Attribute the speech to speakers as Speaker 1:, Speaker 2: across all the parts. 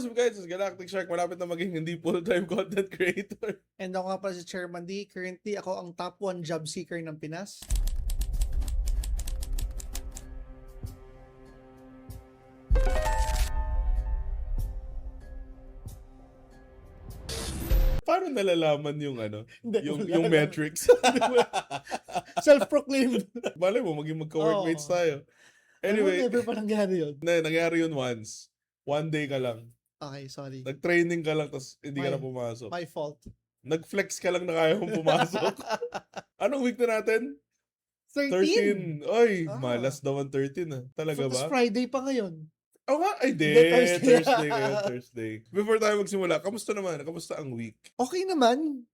Speaker 1: What is up guys? It's Galactic Shark. Malapit na maging hindi full-time content creator.
Speaker 2: And ako nga pala si Chairman D. Currently, ako ang top 1 job seeker ng Pinas.
Speaker 1: Paano nalalaman yung ano?
Speaker 2: Hindi,
Speaker 1: Yung
Speaker 2: wala.
Speaker 1: metrics?
Speaker 2: Self-proclaimed.
Speaker 1: Malay mo, maging magka-workmates
Speaker 2: Oo.
Speaker 1: tayo.
Speaker 2: Anyway.
Speaker 1: Anyway,
Speaker 2: Never pa nangyari yun.
Speaker 1: nangyari yun once. One day ka lang.
Speaker 2: Okay, sorry.
Speaker 1: Nag-training ka lang, tapos hindi ka na
Speaker 2: My-
Speaker 1: pumasok.
Speaker 2: My fault.
Speaker 1: Nag-flex ka lang na kaya mong pumasok. Anong week na natin? 13.
Speaker 2: 13!
Speaker 1: Oy,
Speaker 2: Ah.
Speaker 1: malas daw ang 13 ah. Talaga
Speaker 2: Tapos
Speaker 1: ba?
Speaker 2: Friday pa ngayon.
Speaker 1: Oo nga, ay di.
Speaker 2: Hindi, Thursday.
Speaker 1: Thursday ngayon, Thursday. Before tayo magsimula, kamusta naman? Kamusta ang week?
Speaker 2: Okay naman.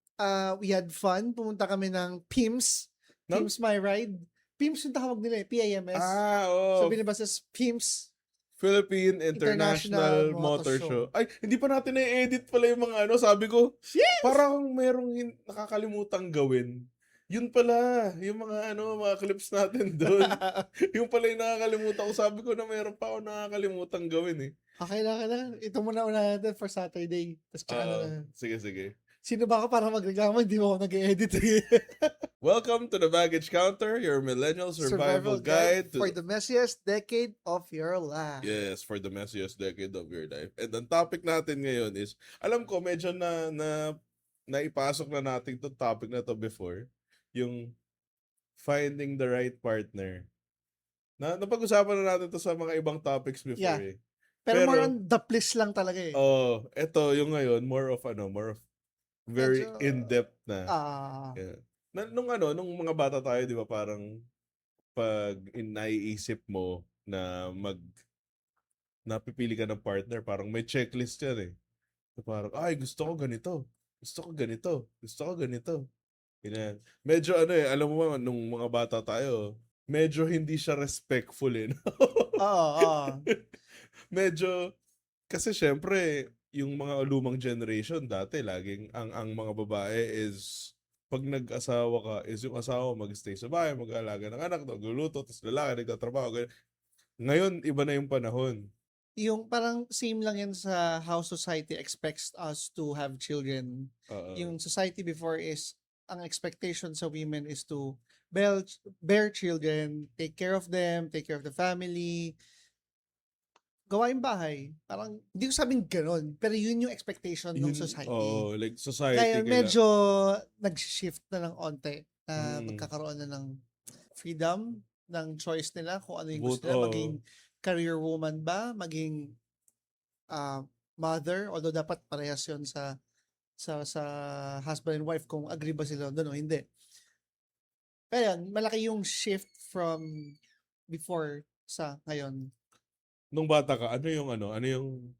Speaker 2: We had fun. Pumunta kami ng PIMS.
Speaker 1: No?
Speaker 2: PIMS My Ride. PIMS yung tawag nila eh. PIMS.
Speaker 1: Oo.
Speaker 2: So binabasas PIMS.
Speaker 1: Philippine International
Speaker 2: International
Speaker 1: Motor
Speaker 2: Motor
Speaker 1: Show.
Speaker 2: Show.
Speaker 1: Ay, hindi pa natin na-edit pala yung mga ano. Sabi ko,
Speaker 2: Yes!
Speaker 1: parang merong nakakalimutang gawin. Yun pala, yung mga ano, mga clips natin doon. Yung pala yung nakakalimutan ko. Sabi ko na meron pa ako nakakalimutang gawin eh.
Speaker 2: Okay lang. Ito muna natin for Saturday. Tapos tsaka na.
Speaker 1: Sige, sige.
Speaker 2: Sino ba ako para magreklamo? Hindi mo ako nag-edit.
Speaker 1: Welcome to the Baggage Counter, your millennial survival guide to
Speaker 2: for the messiest decade of your life.
Speaker 1: Yes, for the messiest decade of your life. And ang topic natin ngayon is, alam ko medyo naipasok na natin itong topic na to before, yung finding the right partner. Napag-usapan na natin to sa mga ibang topics before
Speaker 2: Yeah.
Speaker 1: eh.
Speaker 2: Pero more on the please lang talaga eh.
Speaker 1: Oh, eto yung ngayon, more of very
Speaker 2: Medyo,
Speaker 1: in-depth na.
Speaker 2: Yeah.
Speaker 1: Nung mga bata tayo, di ba, parang pag naiisip mo na napipili ka ng partner, parang may checklist yan eh. So parang, ay, gusto ko ganito. Gusto ko ganito. Gusto ko ganito. Ganyan. Medyo alam mo ba, nung mga bata tayo, medyo hindi siya respectful eh. No?
Speaker 2: Oo.
Speaker 1: Medyo, kasi syempre, yung mga lumang generation dati, laging ang mga babae is, pag nag-asawa ka, is yung asawa mag-stay sa bahay, mag-aalaga ng anak, nagluluto, tapos lalaki, nagtatrabaho. Ganyan. Ngayon, iba na yung panahon.
Speaker 2: Yung parang same lang yan sa how society expects us to have children. Yung society before is, ang expectation sa women is to bear children, take care of them, take care of the family, gawain bahay. Parang, hindi ko sabing ganun, pero yun yung expectation ng society.
Speaker 1: Oo, like society.
Speaker 2: Kaya medyo nag-shift na ng onte na magkakaroon na ng freedom, ng choice nila kung ano yung gusto nila. Maging career woman ba? Maging mother? Although dapat parehas yun sa husband and wife kung agree ba sila doon o hindi. Pero yan, malaki yung shift from before sa ngayon.
Speaker 1: Nung bata ka, ano yung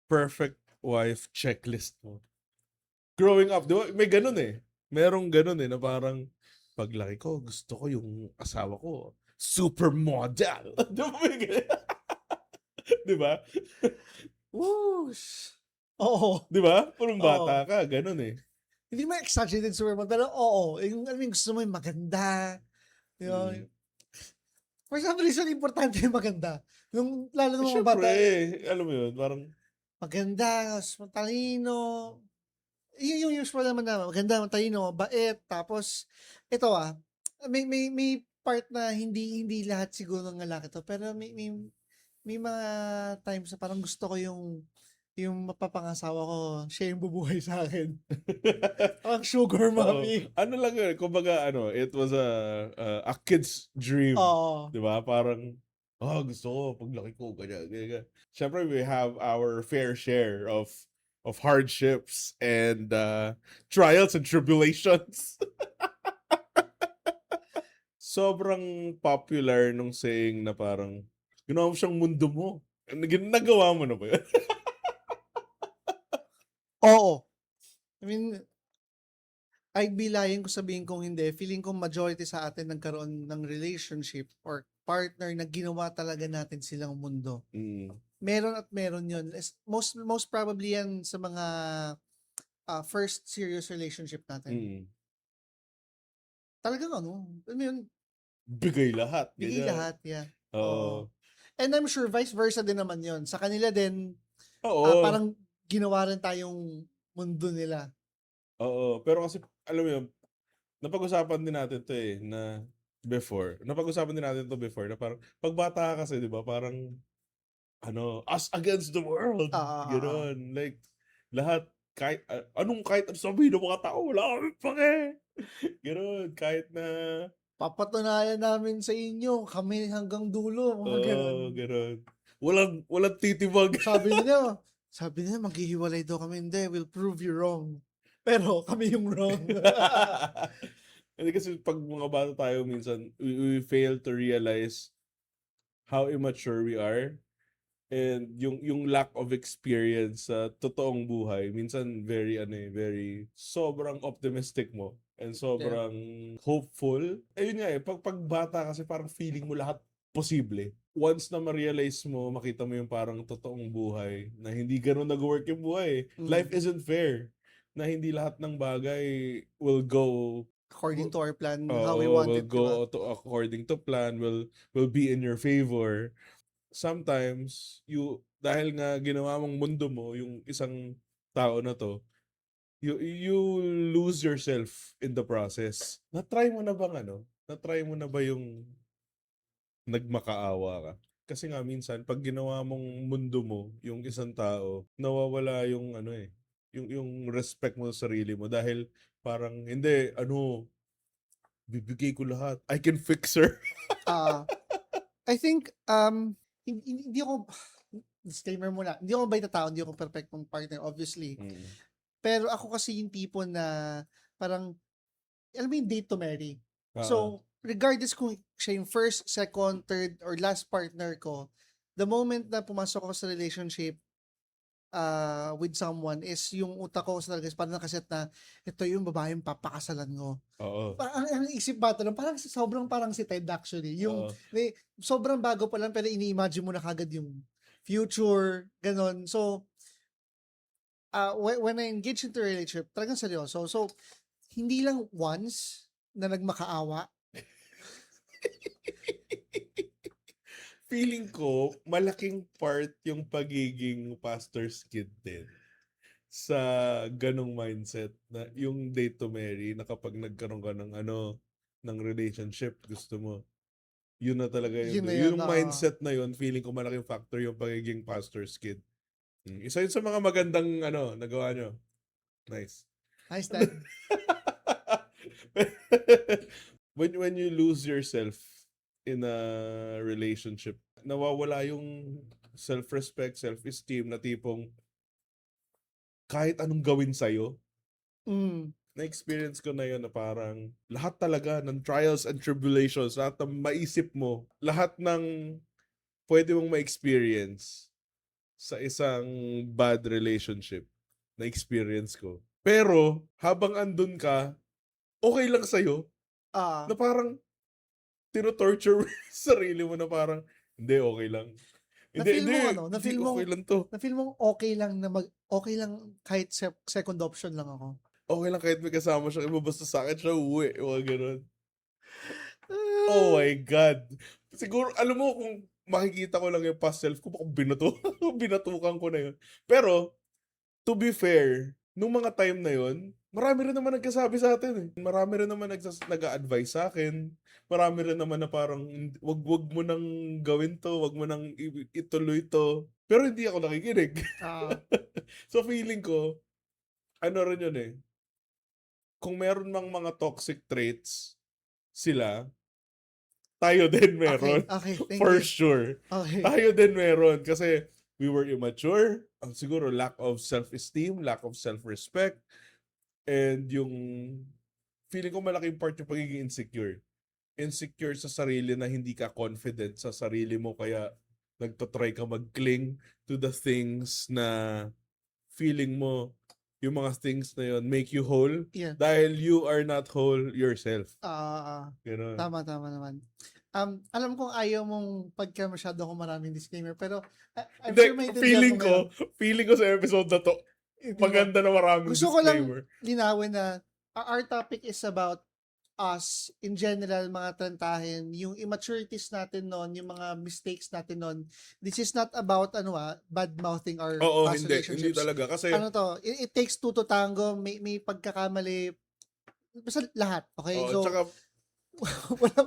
Speaker 1: perfect wife checklist mo? Growing up, di ba? May ganun eh. Merong ganun eh, na parang, paglaki ko, gusto ko yung asawa ko, supermodel. Di ba may ganun? Di ba?
Speaker 2: Whoosh! Oo.
Speaker 1: Di ba? Kung bata ka, ganun eh.
Speaker 2: Hindi mo exaggerated supermodel, pero oo. Yung gusto mo yung maganda. You know, for some reason, importante yung maganda. Lalo ng mga bata.
Speaker 1: Alam mo yun, parang,
Speaker 2: maganda, matalino. Yung usual naman na maganda, matalino, bait. Tapos, ito may part na hindi lahat siguro ng lalaki to. Pero may mga times na parang gusto ko yung mapapangasawa ko, siya yung bubuhay sa akin. Parang sugar mommy.
Speaker 1: Ano lang yun, kumbaga it was a kid's dream.
Speaker 2: Oo.
Speaker 1: Di ba? Parang, gusto ko, paglaki ko, ganyan. Siyempre, we have our fair share of hardships and trials and tribulations. Sobrang popular nung saying na parang, ginawa mo siyang mundo mo. Nagawa mo na ba yun?
Speaker 2: Oo. I mean, I'd be lying kung sabihin kong hindi. Feeling ko majority sa atin nagkaroon ng relationship or partner na ginawa talaga natin silang mundo. Meron at meron yun. Most probably yan sa mga first serious relationship natin. Talagang
Speaker 1: Bigay lahat.
Speaker 2: Bigay lahat, yeah.
Speaker 1: Oo.
Speaker 2: And I'm sure vice versa din naman yun. Sa kanila din,
Speaker 1: Oo.
Speaker 2: parang ginawa rin tayong mundo nila.
Speaker 1: Oo. Pero kasi, alam mo yun, napag-usapan din natin to eh, na before. Napag-usapan din natin to before, na parang, pag bata ka kasi, di ba, parang, us against the world.
Speaker 2: Oo.
Speaker 1: Gano'n. Like, lahat, kahit ano sabihin ng mga tao, wala kami pake. Gano'n. Kahit na,
Speaker 2: Papatunayan namin sa inyo, kami hanggang dulo, mga gano'n.
Speaker 1: gano'n. Walang titibag.
Speaker 2: Sabi nila maghihiwalay daw kami, hindi, we'll prove you wrong. Pero kami yung wrong.
Speaker 1: Hindi kasi pag mga bata tayo, minsan, we fail to realize how immature we are. And yung lack of experience sa totoong buhay, minsan very sobrang optimistic mo and
Speaker 2: Yeah.
Speaker 1: sobrang hopeful. Ayun nga pag bata kasi parang feeling mo lahat posible. Once na ma-realize mo, makita mo yung parang totoong buhay na hindi ganun nag-work yung buhay. Life
Speaker 2: Mm.
Speaker 1: isn't fair. Na hindi lahat ng bagay will go
Speaker 2: According to our plan, how we
Speaker 1: Oo,
Speaker 2: want
Speaker 1: will
Speaker 2: it, di ba?
Speaker 1: go according to plan, will be in your favor. Sometimes dahil nga ginawa mong mundo mo yung isang tao na to, you lose yourself in the process. Na-try mo na bang na-try mo na ba yung nagmakaawa ka? Kasi nga minsan pag ginawa mong mundo mo yung isang tao, nawawala yung yung respect mo sa sarili mo dahil parang hindi bibigay ko lahat. I can fix her.
Speaker 2: Ah, I think, hindi ako, disclaimer muna, hindi ako mabait na tao, hindi ako perfectong partner, obviously.
Speaker 1: Mm.
Speaker 2: Pero ako kasi yung tipo na parang, alam mo yung date to marry.
Speaker 1: Oo.
Speaker 2: So, regardless kung siya yung first, second, third, or last partner ko, the moment na pumasok ako sa relationship with someone is yung utak ko talaga is parang nakaset na ito yung babaeng papakasalan ko.
Speaker 1: Oo.
Speaker 2: Ang isip ba ito, sobrang parang si Ted actually. Yung
Speaker 1: Oo.
Speaker 2: sobrang bago pa lang pero ini-imagine mo na kagad yung future, ganon. So, when I engage into a relationship, talagang seryoso. So, hindi lang once na nagmakaawa.
Speaker 1: Feeling ko, malaking part yung pagiging pastor's kid din sa ganong mindset na yung date to marry na kapag nagkaroon ka ng ng relationship, gusto mo, yun na talaga
Speaker 2: Yun na yun.
Speaker 1: yung mindset na yun, feeling ko malaking factor yung pagiging pastor's kid. Isa yun sa mga magandang nagawa nyo. Nice.
Speaker 2: Nice, Dad.
Speaker 1: when you lose yourself in a relationship, nawawala yung self-respect, self-esteem na tipong kahit anong gawin sa'yo.
Speaker 2: Mm.
Speaker 1: Na-experience ko na yun na parang lahat talaga ng trials and tribulations, lahat ng maisip mo, lahat ng pwede mong ma-experience sa isang bad relationship, na-experience ko. Pero, habang andun ka, okay lang sa'yo,
Speaker 2: Ah,
Speaker 1: na parang tino-torture mo yung sarili mo na parang, hindi, okay lang.
Speaker 2: na-feel
Speaker 1: Hindi,
Speaker 2: mong
Speaker 1: hindi, okay lang to.
Speaker 2: na-feel mong okay lang okay lang kahit second option lang ako.
Speaker 1: Okay lang kahit may kasama siya, iba basta sa akin siya uuwi, mga ganun. Oh my God. Siguro, alam mo, kung makikita ko lang yung past self ko, baka binatukan ko na yun. Pero, to be fair, nung mga time na yun, marami rin naman nagkasabi sa atin eh. Marami rin naman nag-a-advise sa akin. Marami rin naman na parang, wag mo nang gawin to, wag mo nang ituloy to. Pero hindi ako nakikinig.
Speaker 2: Ah,
Speaker 1: So feeling ko, ano rin yun eh, kung meron mang mga toxic traits sila, tayo din meron.
Speaker 2: okay, thank
Speaker 1: For
Speaker 2: you.
Speaker 1: sure.
Speaker 2: Okay.
Speaker 1: Tayo din meron. Kasi we were immature. Siguro lack of self-esteem, lack of self-respect, and yung feeling ko malaking part yung pagiging insecure. Insecure sa sarili na hindi ka confident sa sarili mo kaya nagtatry ka mag-cling to the things na feeling mo yung mga things na yun make you whole
Speaker 2: Yeah.
Speaker 1: dahil you are not whole yourself. Ganun.
Speaker 2: Tama naman. Alam kong ayaw mong pagka masyado akong maraming disclaimer, pero I'm
Speaker 1: Hindi,
Speaker 2: sure maintindihan mo ngayon.
Speaker 1: feeling ko sa episode na to,
Speaker 2: Di ba?
Speaker 1: maganda na maraming
Speaker 2: Gusto ko lang
Speaker 1: disclaimer.
Speaker 2: linawin na our topic is about us, in general, mga trentahin, yung immaturities natin noon, yung mga mistakes natin noon, this is not about, bad-mouthing our
Speaker 1: Oo,
Speaker 2: past
Speaker 1: hindi
Speaker 2: relationships.
Speaker 1: talaga. Kasi,
Speaker 2: Ano to, it takes two to tango, may pagkakamali, basta lahat, okay?
Speaker 1: oo,
Speaker 2: So,
Speaker 1: tsaka,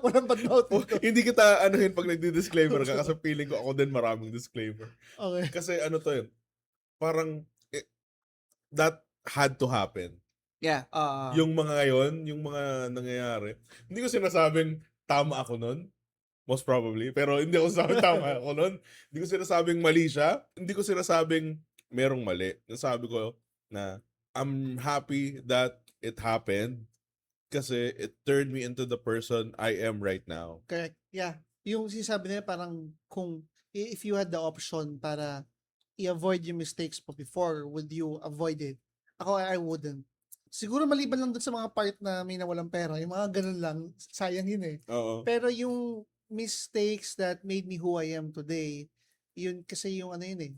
Speaker 2: walang bad-mouthing to.
Speaker 1: hindi kita anuhin pag nagdi-disclaimer ka kasi feeling ko ako din maraming disclaimer.
Speaker 2: Okay.
Speaker 1: Kasi ano to yun, parang, that had to happen.
Speaker 2: Yeah.
Speaker 1: Yung mga ngayon, yung mga nangyayari, hindi ko sinasabing tama ako nun, most probably, pero hindi ko sinasabing tama ako nun. Hindi ko sinasabing mali siya, hindi ko sinasabing merong mali. Nasabi ko na I'm happy that it happened kasi it turned me into the person I am right now.
Speaker 2: Correct. Yeah. Yung sinasabi nila parang kung if you had the option para i-avoid yung mistakes mo before, would you avoid it? Ako, I wouldn't. Siguro maliban lang dun sa mga part na may nawalang pera, yung mga ganun lang, sayang yun eh.
Speaker 1: Oo.
Speaker 2: Pero yung mistakes that made me who I am today, yun kasi yung ano yun eh,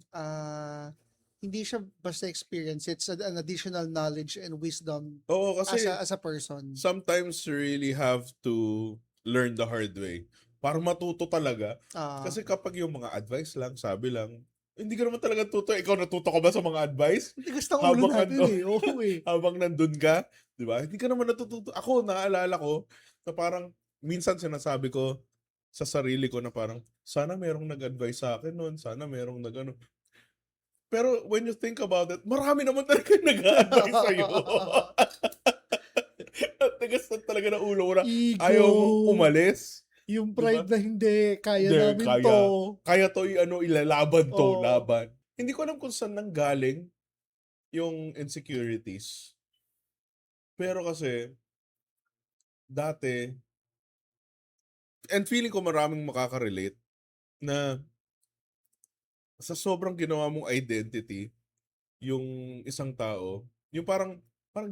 Speaker 2: hindi siya basta experience, it's an additional knowledge and wisdom
Speaker 1: Oo, kasi
Speaker 2: as a person.
Speaker 1: sometimes you really have to learn the hard way para matuto talaga.
Speaker 2: Ah,
Speaker 1: Kasi kapag yung mga advice lang, sabi lang, hindi ka naman talaga tuto. Ikaw natuto ka ba sa mga advice?
Speaker 2: hindi gusto ang ulo
Speaker 1: Habang
Speaker 2: natin
Speaker 1: ano,
Speaker 2: eh, oo eh.
Speaker 1: habang nandun ka, di ba? Hindi ka naman natututo. Ako, naalala ko, na parang, minsan sinasabi ko sa sarili ko na parang, sana merong nag-advise sa akin noon, sana merong nag-ano. Pero when you think about it, marami naman talaga nag-a-advise sa'yo. At tigas na talaga ng ulo ko na
Speaker 2: Ego.
Speaker 1: ayaw mong umalis.
Speaker 2: Yung
Speaker 1: Di ba?
Speaker 2: pride na hindi, kaya
Speaker 1: Hindi,
Speaker 2: namin to.
Speaker 1: kaya to ilalaban to,
Speaker 2: Oo.
Speaker 1: laban. Hindi ko alam kung saan nanggaling yung insecurities. Pero kasi, dati, and feeling ko maraming makaka-relate, na sa sobrang ginawa mong identity, yung isang tao, yung parang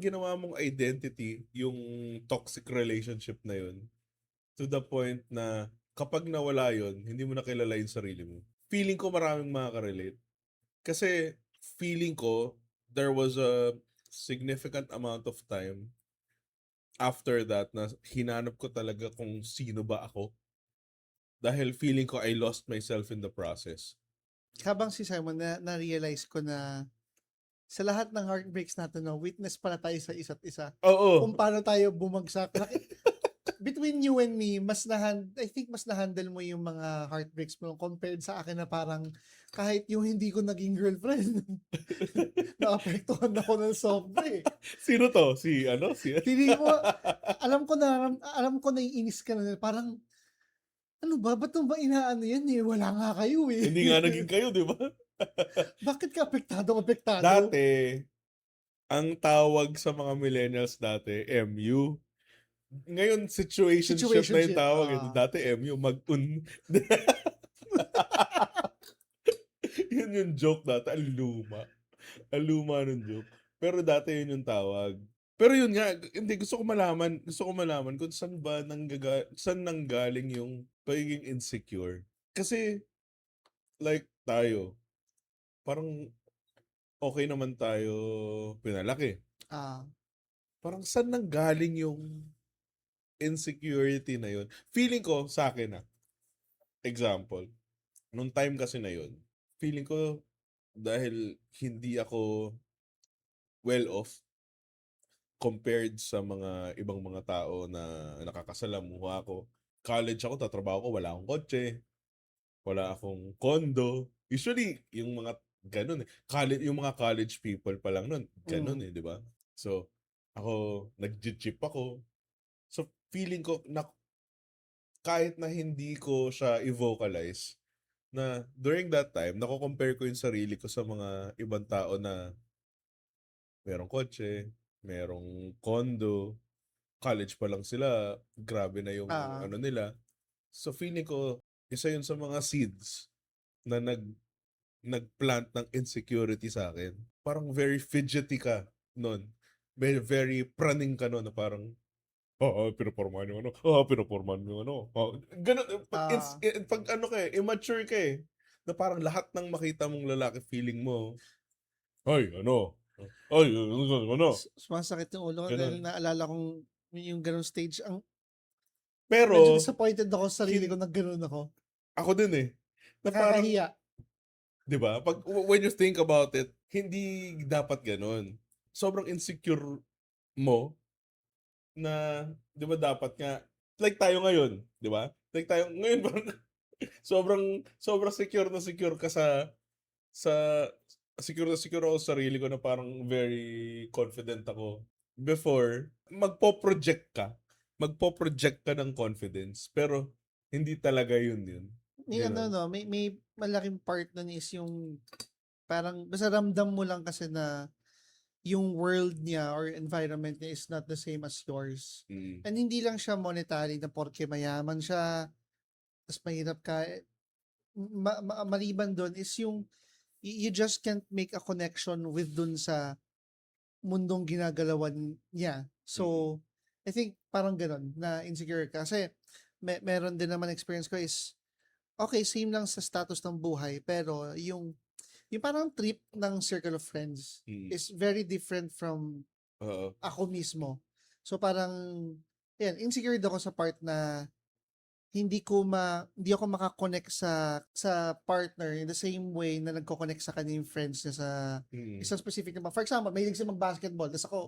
Speaker 1: ginawa mong identity, yung toxic relationship na yun, to the point na kapag nawala yun, hindi mo na kilala yung sarili mo. Feeling ko maraming makaka-relate. Kasi feeling ko, there was a significant amount of time after that na hinanap ko talaga kung sino ba ako. Dahil feeling ko I lost myself in the process.
Speaker 2: Habang si Simon, na-realize ko na sa lahat ng heartbreaks natin, no, witness pala tayo sa isa't isa.
Speaker 1: Oo.
Speaker 2: Kung paano tayo bumagsak. Between you and me, I think mas na-handle mo yung mga heartbreaks mo compared sa akin na parang kahit yung hindi ko naging girlfriend, naapektuhan ako ng sobra eh.
Speaker 1: Sino to? Si ano? Si
Speaker 2: Feeling mo, alam ko na iinis ka na, parang, ano ba? Ba't mo ba inaano yan eh? Wala nga kayo eh.
Speaker 1: hindi nga naging kayo, di ba?
Speaker 2: Bakit ka apektado?
Speaker 1: Dati, ang tawag sa mga millennials dati, MU. Ngayon, situationship na yung tawag. Dati, MU, mag-un. Yun yung joke dati. Ang luma. Ang luma ng joke. Pero dati yun yung tawag. Pero yun nga, hindi, gusto ko malaman kung saan nanggaling yung pagiging insecure. Kasi, like tayo, parang okay naman tayo pinalaki. Parang saan nanggaling yung insecurity na yun? Feeling ko sa akin example, nung time kasi na yun, feeling ko dahil hindi ako well off compared sa mga ibang mga tao na nakakasalamuha ko. College ako, tatrabaho ko, wala akong kotse, wala akong condo. Usually, yung mga ganun eh. Yung mga college people pa lang nun, ganun eh, di ba? So, ako, nag-jeep ako. So, feeling ko na kahit na hindi ko siya i-vocalize, na during that time, nako-compare ko yung sarili ko sa mga ibang tao na merong kotse, merong condo, college pa lang sila, grabe na yung ano nila. So feeling ko, isa yun sa mga seeds na nagplant ng insecurity sa akin. Parang very fidgety ka nun. Very praning ka nun na parang, pinapormahan yung ano. Pinapormahan yung ano. Ganun. Pag ano ka immature ka na parang lahat ng makita mong lalaki feeling mo, ay, ano? Ay, ano?
Speaker 2: Sumasakit yung ulo ko
Speaker 1: Ganun.
Speaker 2: dahil naalala kong Yung ganung stage. Medyo
Speaker 1: Pero,
Speaker 2: disappointed ako sa sarili
Speaker 1: hin
Speaker 2: ko na gano'n ako.
Speaker 1: ako din, eh, na parang
Speaker 2: Nakakahiya.
Speaker 1: 'di ba, when you think about it, hindi dapat gano'n. Sobrang insecure mo na 'di ba dapat nga like tayo ngayon, 'di ba? Like tayo ngayon parang sobrang sobrang secure ka sa secure ako sa sarili ko na parang very confident ako. Before, magpo-project ka ng confidence, pero hindi talaga yun,
Speaker 2: May ano
Speaker 1: gano'n.
Speaker 2: 'no, may malaking part nun is yung parang basta ramdam mo lang kasi na yung world niya or environment niya is not the same as yours.
Speaker 1: Mm.
Speaker 2: And hindi lang siya monetary na porke mayaman siya, ta's mahirap ka, maliban dun is yung you just can't make a connection with dun sa mundong ginagalawan niya.
Speaker 1: Mm.
Speaker 2: So, I think parang gano'n na insecure ka. Kasi meron din naman experience ko is, okay, same lang sa status ng buhay, pero yung parang trip ng circle of friends
Speaker 1: Mm.
Speaker 2: is very different from
Speaker 1: Oo.
Speaker 2: ako mismo. So parang, yan, insecure ako sa part na hindi ako makakonect sa partner in the same way na nagko-connect sa kanya yung friends niya sa
Speaker 1: Mm.
Speaker 2: isang specific na for example, mahilig siya mag-basketball, tapos ako,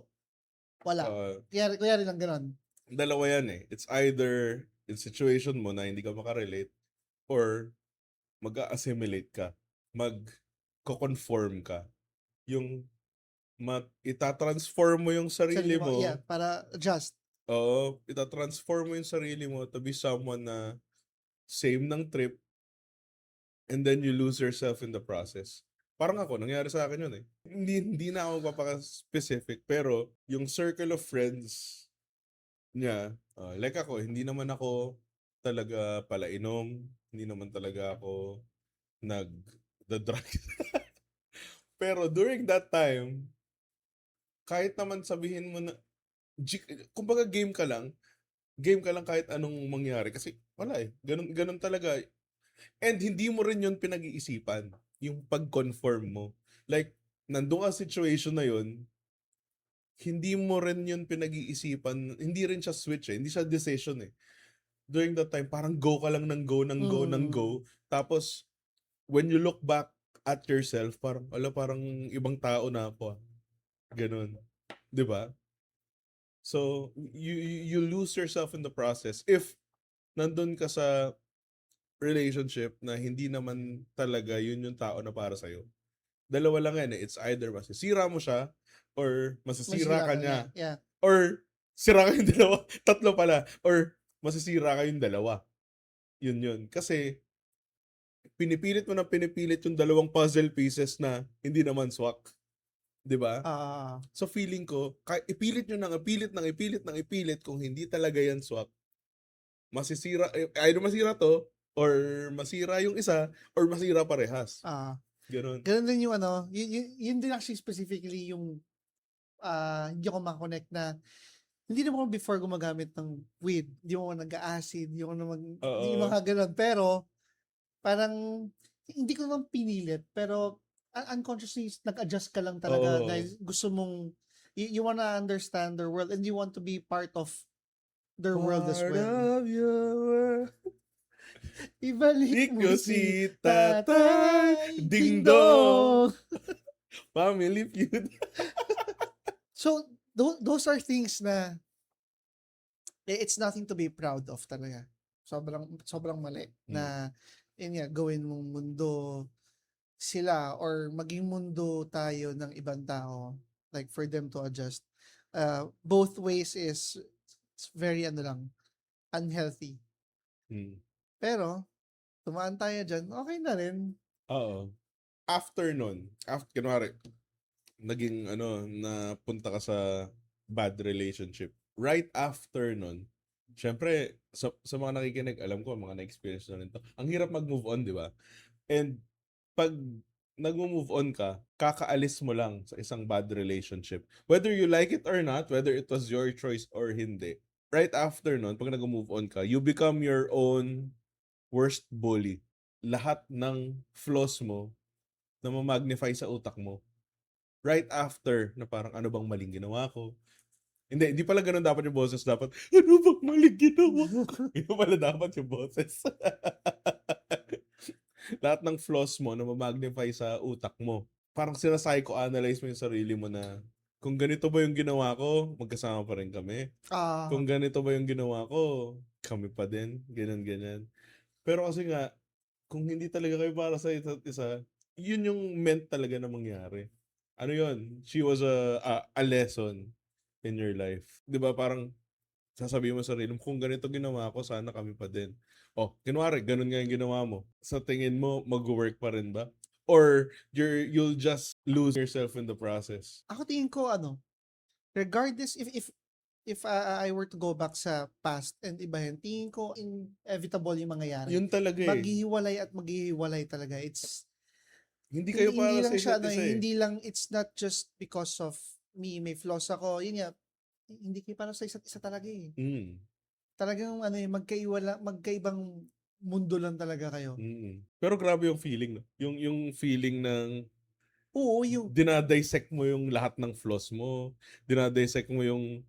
Speaker 2: wala.
Speaker 1: Oo.
Speaker 2: Kunyari lang ganun.
Speaker 1: Dalawa yan, eh. It's either in situation mo na hindi ka maka-relate or mag-a-assimilate ka, magko-conform ka. Yung ita-transform mo yung
Speaker 2: Sarili
Speaker 1: sarili
Speaker 2: mo, yeah,
Speaker 1: mo,
Speaker 2: para adjust.
Speaker 1: oo, ita-transform mo yung sarili mo to be someone na same ng trip and then you lose yourself in the process. Parang ako, nangyari sa akin yun, eh. Hindi na ako magpapaka-specific, pero yung circle of friends niya, like ako, hindi naman ako talaga palainom, hindi naman talaga ako nagda-drugs. Pero during that time, kahit naman sabihin mo na kumbaga game ka lang kahit anong mangyari kasi wala, eh, gano'n talaga. And hindi mo rin 'yun pinag-iisipan, yung pag-conform mo. Like, nando'n ka sa situation na 'yun, hindi mo rin 'yun pinag-iisipan, hindi rin siya switch, eh, hindi siya decision, eh. During that time parang go ka lang ng go, ng go, ng
Speaker 2: Mm.
Speaker 1: go, tapos when you look back at yourself parang, hala, parang ibang tao na ako, gano'n, 'di ba? So, you lose yourself in the process if nandun ka sa relationship na hindi naman talaga yun yung tao na para sa'yo. Dalawa lang yan, eh. It's either masisira mo siya or masisira
Speaker 2: Masisira
Speaker 1: ka
Speaker 2: ka niya,
Speaker 1: niya.
Speaker 2: yeah.
Speaker 1: Or sira kayong dalawa. Tatlo pala. Or masisira kayong dalawa. Yun. Kasi pinipilit mo na pinipilit yung dalawang puzzle pieces na hindi naman swak. 'Di ba?
Speaker 2: Ah,
Speaker 1: So feeling ko, ipilit nyo nang ipilit kung hindi talaga yan swak, masisira, either masira to, or masira yung isa, or masira parehas.
Speaker 2: ah.
Speaker 1: Ganun.
Speaker 2: Ganun din yung ano, yun din actually specifically yung hindi ako makakonect na hindi naman ako before gumagamit ng weed, hindi ako nag-a-acid, hindi ako naman, hindi
Speaker 1: Oo.
Speaker 2: mga ganun. Pero, parang, hindi ko naman pinilit, pero unconsciously nag-adjust ka lang talaga
Speaker 1: Oo.
Speaker 2: dahil gusto mong, you wanna understand their world and you want to be part of their world as
Speaker 1: Part
Speaker 2: well.
Speaker 1: of your world.
Speaker 2: Ibalik mo
Speaker 1: Ikaw
Speaker 2: si
Speaker 1: si
Speaker 2: Tatay
Speaker 1: Ding
Speaker 2: Ding
Speaker 1: Dong.
Speaker 2: Dong.
Speaker 1: Family Feud.
Speaker 2: So, those are things na it's nothing to be proud of talaga. Sobrang mali na yun nga, gawin mong mundo sila or maging mundo tayo ng ibang tao, like for them to adjust. Both ways is it's very ano lang, unhealthy.
Speaker 1: Hmm.
Speaker 2: Pero, tumaan tayo dyan, okay na rin.
Speaker 1: Oo. After nun, kunwari, naging napunta ka sa bad relationship. Right after nun, syempre, sa mga nakikinig, alam ko, mga na-experience na rin to. Ang hirap mag-move on, di ba? And pag nag-move on ka, kakaalis mo lang sa isang bad relationship. Whether you like it or not, whether it was your choice or hindi, right after nun, pag nag-move on ka, you become your own worst bully. Lahat ng flaws mo na ma-magnify sa utak mo. Right after, na parang ano bang maling ginawa ko? Hindi pala ganun dapat yung boses. Dapat, ano bang mali ginawa ko? Yun pala dapat yung boses. Lahat ng flaws mo na mamagnify sa utak mo. Parang sina-psychoanalyze mo yung sarili mo na kung ganito ba yung ginawa ko, magkasama pa rin kami.
Speaker 2: Ah,
Speaker 1: Kung ganito ba yung ginawa ko, kami pa din. Ganyan, ganyan. Pero kasi nga, kung hindi talaga kayo para sa isa't isa, yun yung meant talaga na mangyari. Ano yun? She was a lesson in your life. 'Di ba parang sasabihin mo sa sarili mo, kung ganito ginawa ko, sana kami pa din. Oh, kunwari, ganun nga yung ginawa mo. Sa tingin mo, mag-work pa rin ba? Or you'll just lose yourself in the process?
Speaker 2: ako tingin ko regardless if I were to go back sa past and ibahin, tingin ko inevitable yung mangyayari.
Speaker 1: Yun talaga eh.
Speaker 2: Maghihiwalay at maghihiwalay talaga.
Speaker 1: Hindi kayo
Speaker 2: Hindi
Speaker 1: para sa
Speaker 2: lang siya
Speaker 1: isa't isa eh.
Speaker 2: hindi lang, it's not just because of me, may flaws ako. Yun nga, hindi kayo para sa isa't isa talaga eh.
Speaker 1: Mm.
Speaker 2: Talagang magkaibang mundo lang talaga kayo.
Speaker 1: Mm. Pero grabe yung feeling, no? Yung feeling ng
Speaker 2: Oo, yung
Speaker 1: dinadissect mo yung lahat ng flaws mo, dinadissect mo yung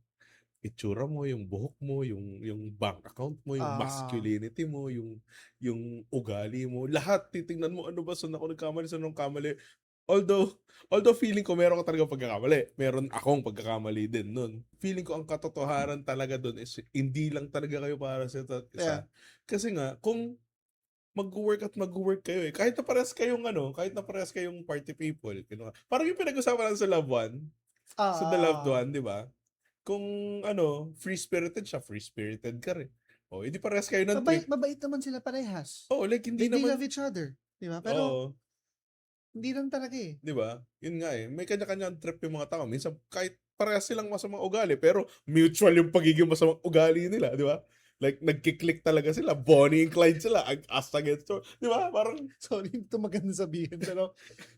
Speaker 1: itsura mo, yung buhok mo, yung bank account mo, yung
Speaker 2: ah
Speaker 1: masculinity mo, yung ugali mo, lahat titingnan mo, ano ba, saan ako nagkamali, saan ako nagkamali. Although feeling ko meron ka talaga pagkakamali. Meron akong pagkakamali din nun. Feeling ko ang katotohanan talaga dun is hindi lang talaga kayo para sa isa't
Speaker 2: yeah.
Speaker 1: isa. Kasi nga, kung mag-work at mag-work kayo eh. Kahit na parehas kayong kahit na parehas kayong party people. Parang yung pinag-usapan natin sa Love One, sa The Loved
Speaker 2: Ah,
Speaker 1: One, di ba? Kung free-spirited siya, free-spirited ka rin. O, hindi parehas kayo ng
Speaker 2: mabait
Speaker 1: trip.
Speaker 2: mabait naman sila parehas.
Speaker 1: Oh, like hindi
Speaker 2: They
Speaker 1: naman,
Speaker 2: love each other, 'di ba? Pero
Speaker 1: oo,
Speaker 2: hindi lang talaga eh.
Speaker 1: di ba? Yun nga eh. May kanya-kanyang trip yung mga tao. Minsan, kahit parehas silang masamang ugali, pero mutual yung pagiging masamang ugali nila, di ba? Like, nagkiklik talaga sila. Bonnie and Clyde sila. As against, di ba? Parang,
Speaker 2: Sorry, ito maganda sabihin. Pero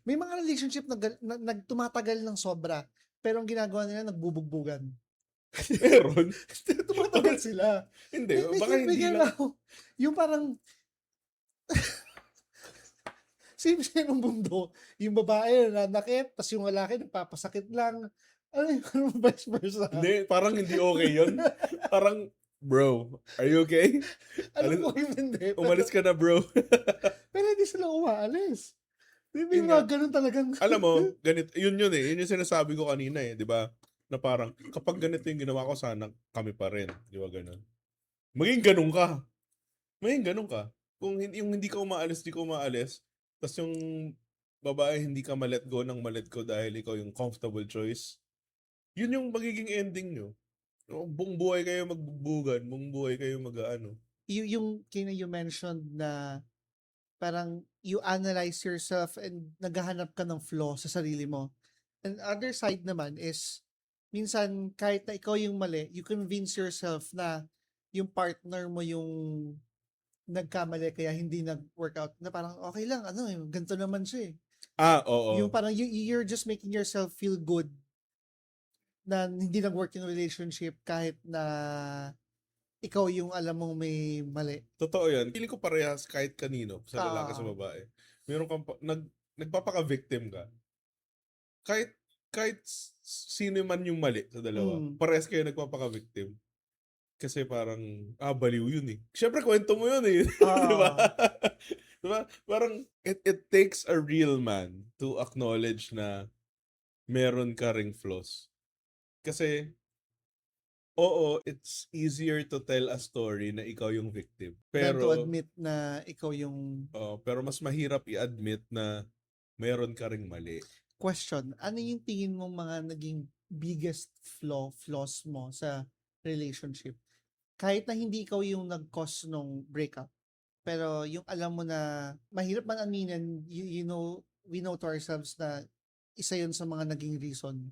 Speaker 2: may mga relationship na nagtumatagal ng sobra. Pero ang ginagawa nila, nagbubugbugan.
Speaker 1: meron.
Speaker 2: Tumatagal sila.
Speaker 1: Hindi,
Speaker 2: May
Speaker 1: baka
Speaker 2: may
Speaker 1: hindi lang.
Speaker 2: kaya ako, yung parang, same ng mundo. Yung babae nanakit, tas yung lalaki nagpapasakit lang. Ano yung vice versa?
Speaker 1: Hindi, parang hindi okay yun. Parang, bro, are you okay?
Speaker 2: Alam ko yung hindi,
Speaker 1: Umalis ka na, bro.
Speaker 2: pero hindi sila umaalis. May
Speaker 1: Yun nga.
Speaker 2: mga ganun talagang,
Speaker 1: Alam mo, ganito, yun eh. Yun yung sinasabi ko kanina eh, di ba? Na parang, kapag ganito yung ginawa ko, sana kami pa rin. Di ba ganun? Maging ganun ka. Maging ganun ka. Kung yung hindi ka umaalis, di ka umaalis, tas yung babae hindi ka ma-let go ng ma-let go dahil ikaw yung comfortable choice, yun yung magiging ending nyo. Buong buhay kayo magbubugan, buong buhay kayo mag-ano.
Speaker 2: yung you mentioned na parang you analyze yourself and naghahanap ka ng flaw sa sarili mo. And other side naman is, minsan kahit na ikaw yung mali, you convince yourself na yung partner mo yung nagkamali kaya hindi nag-workout, na parang okay lang, ganito naman siya eh. Yung
Speaker 1: Oo.
Speaker 2: parang you're just making yourself feel good na hindi nag-work yung relationship kahit na ikaw yung alam mong may mali.
Speaker 1: Totoo yan. Feeling ko parehas kahit kanino, sa lalaki sa
Speaker 2: Ah,
Speaker 1: babae. Meron kang, nagpapaka-victim ka. Kahit sino man yung mali sa dalawa,
Speaker 2: mm,
Speaker 1: parehas kayo nagpapaka-victim. Kasi parang, baliw yun eh. Siyempre, kwento mo yun eh. Di ba?
Speaker 2: ah,
Speaker 1: Di ba? Parang, it takes a real man to acknowledge na meron ka ring flaws. Kasi, oo, it's easier to tell a story na ikaw yung victim.
Speaker 2: than to
Speaker 1: Pero,
Speaker 2: admit na ikaw yung
Speaker 1: pero mas mahirap i-admit na meron ka ring mali.
Speaker 2: question. Ano yung tingin mong mga naging biggest flaws mo sa relationship? Kahit na hindi ikaw yung nag-cause nung breakup, pero yung alam mo na mahirap man aminin, we know to ourselves na isa yun sa mga naging reason.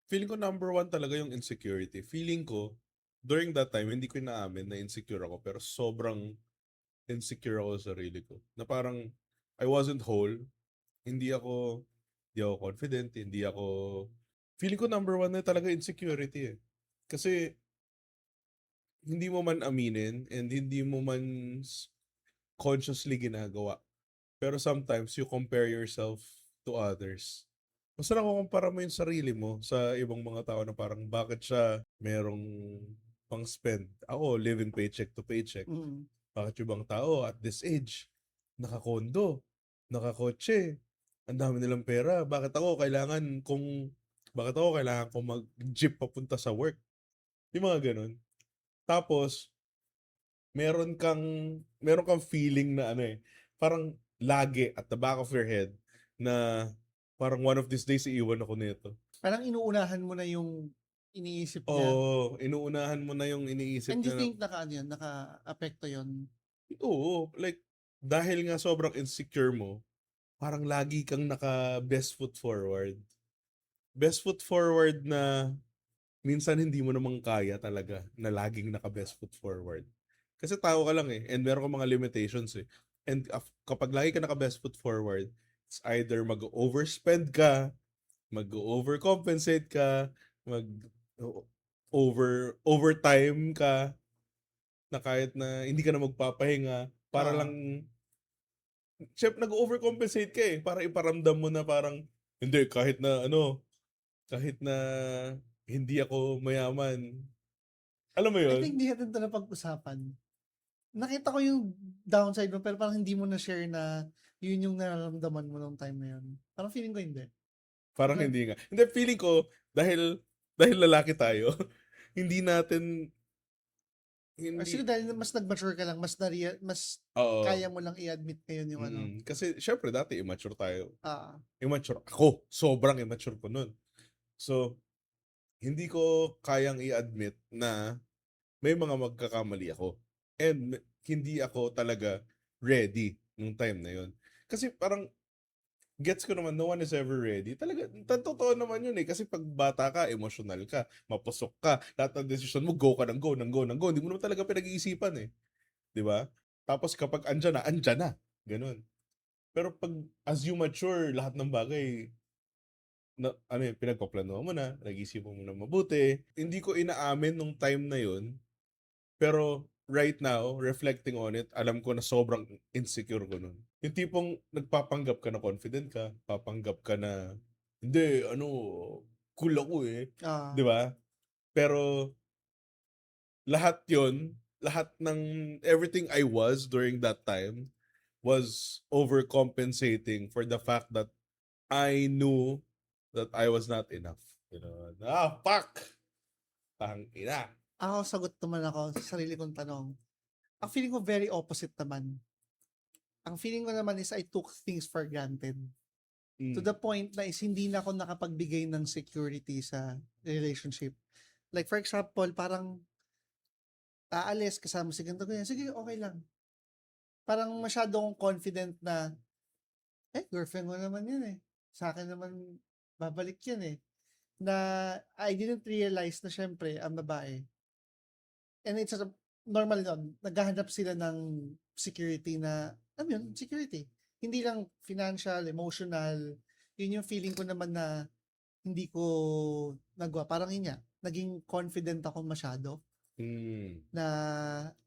Speaker 1: Feeling ko number one talaga yung insecurity. Feeling ko, during that time, hindi ko inaamin na insecure ako, pero sobrang insecure ako sa sarili ko. Na parang, I wasn't whole. Hindi ako confident, feeling ko number one na talaga insecurity eh. Kasi, hindi mo man aminin and hindi mo man consciously ginagawa. Pero sometimes, you compare yourself to others. Basta nakukumpara mo yung sarili mo sa ibang mga tao na parang bakit siya merong pang-spend. Ako, living paycheck to paycheck.
Speaker 2: Mm.
Speaker 1: Bakit yung ibang tao at this age, nakakondo, nakakotse, ang dami nilang pera. Bakit ako kailangan kong mag-jeep papunta sa work? Yung mga ganun. Tapos, meron kang, meron kang feeling na ano eh, parang lagi at the back of your head na parang one of these days iiwan ako nito.
Speaker 2: Parang inuunahan mo na yung iniisip niya.
Speaker 1: Oo, inuunahan mo na yung iniisip
Speaker 2: And do you
Speaker 1: niya na,
Speaker 2: think naka-apekto yun?
Speaker 1: oo, like, dahil nga sobrang insecure mo, parang lagi kang naka best foot forward. Best foot forward na minsan hindi mo namang kaya talaga na laging naka best foot forward. Kasi tao ka lang eh, and meron kang mga limitations eh. And kapag lagi ka naka best foot forward, it's either mag-overspend ka, mag-overcompensate ka, overtime ka, na kahit na hindi ka na magpapahinga, para
Speaker 2: Oo.
Speaker 1: lang, syempre nag-overcompensate ka eh, para iparamdam mo na parang, hindi, kahit na hindi ako mayaman. Alam mo
Speaker 2: I
Speaker 1: yun?
Speaker 2: think di natin ito napag-usapan. Nakita ko yung downside mo, pero parang hindi mo na-share na yun yung nararamdaman mo nung time na yun. Parang feeling ko hindi.
Speaker 1: Parang
Speaker 2: Na,
Speaker 1: hindi nga. Hindi, feeling ko, dahil lalaki tayo, hindi natin,
Speaker 2: or siguro
Speaker 1: hindi,
Speaker 2: dahil mas nag-mature ka lang, mas
Speaker 1: oo.
Speaker 2: kaya mo lang i-admit ngayon yung ano.
Speaker 1: Kasi, syempre, dati immature tayo.
Speaker 2: Ah,
Speaker 1: Immature. Ako, sobrang immature ko nun. So, hindi ko kayang i-admit na may mga magkakamali ako. And hindi ako talaga ready nung time na yun. Kasi parang, gets ko naman, no one is ever ready. Talaga, totoo naman yun eh. Kasi pag bata ka, emotional ka, mapusok ka, lahat ng decision mo, go ka ng go, ng go, ng go. Hindi mo naman talaga pinag-iisipan eh. Di ba? Tapos kapag andyan na. Ganun. Pero pag, as you mature, lahat ng bagay, ano yun, pinagpaplano mo na, nag-iisipan mo na mabuti. Hindi ko inaamin nung time na yun, pero right now, reflecting on it, alam ko na sobrang insecure ko nun. Yung tipong nagpapanggap ka na confident ka, papanggap ka na, hindi, cool ako eh.
Speaker 2: ah,
Speaker 1: Di ba? Pero lahat ng everything I was during that time was overcompensating for the fact that I knew that I was not enough. You know, fuck! Tang ina.
Speaker 2: ako sagot naman ako sa sarili kong tanong. Ang feeling ko very opposite naman. Ang feeling ko naman is I took things for granted. To
Speaker 1: Mm.
Speaker 2: the point na is hindi na ako nakapagbigay ng security sa relationship. Like for example, parang aalis kasama si ganito ganyan. Sige, okay lang. Parang masyado akong confident na, girlfriend mo naman yan eh. Sa akin naman, babalik yan eh. Na I didn't realize na syempre, ang babae, and it's a, normal yun, naghahanap sila ng security na, alam yun, security. Hindi lang financial, emotional, yun yung feeling ko naman na hindi ko nagawa. Parang yun nga, naging confident ako masyado
Speaker 1: Mm.
Speaker 2: na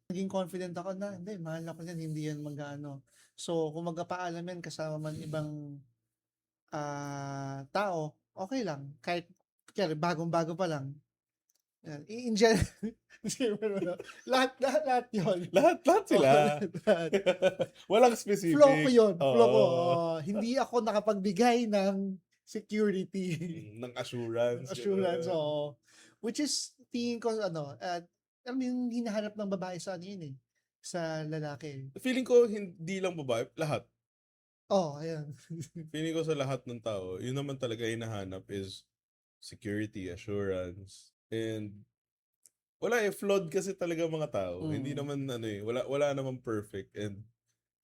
Speaker 2: naging confident ako na, hindi, mahal ako yan, hindi yan mag-ano. So, kung magpapaalam yan kasama man ibang tao, okay lang. Kahit, kaya bagong-bago pa lang. Yan. In general, lahat yun.
Speaker 1: Lahat
Speaker 2: Oo,
Speaker 1: sila.
Speaker 2: lahat.
Speaker 1: Walang
Speaker 2: Flow ko
Speaker 1: specific.
Speaker 2: yun. Flow ko.
Speaker 1: Oo.
Speaker 2: Hindi ako nakapagbigay ng security,
Speaker 1: Ng assurance.
Speaker 2: assurance.
Speaker 1: Ganun.
Speaker 2: Oo. Which is, tingin ko, alam mo yung hinahanap ng babae sa ano yun eh. Sa lalaki.
Speaker 1: Feeling ko hindi lang babae, lahat.
Speaker 2: Ayan.
Speaker 1: Feeling ko sa lahat ng tao, yun naman talaga hinahanap is security, assurance. And wala eh, flawed kasi talaga mga tao. Hindi
Speaker 2: Mm.
Speaker 1: naman wala naman perfect. And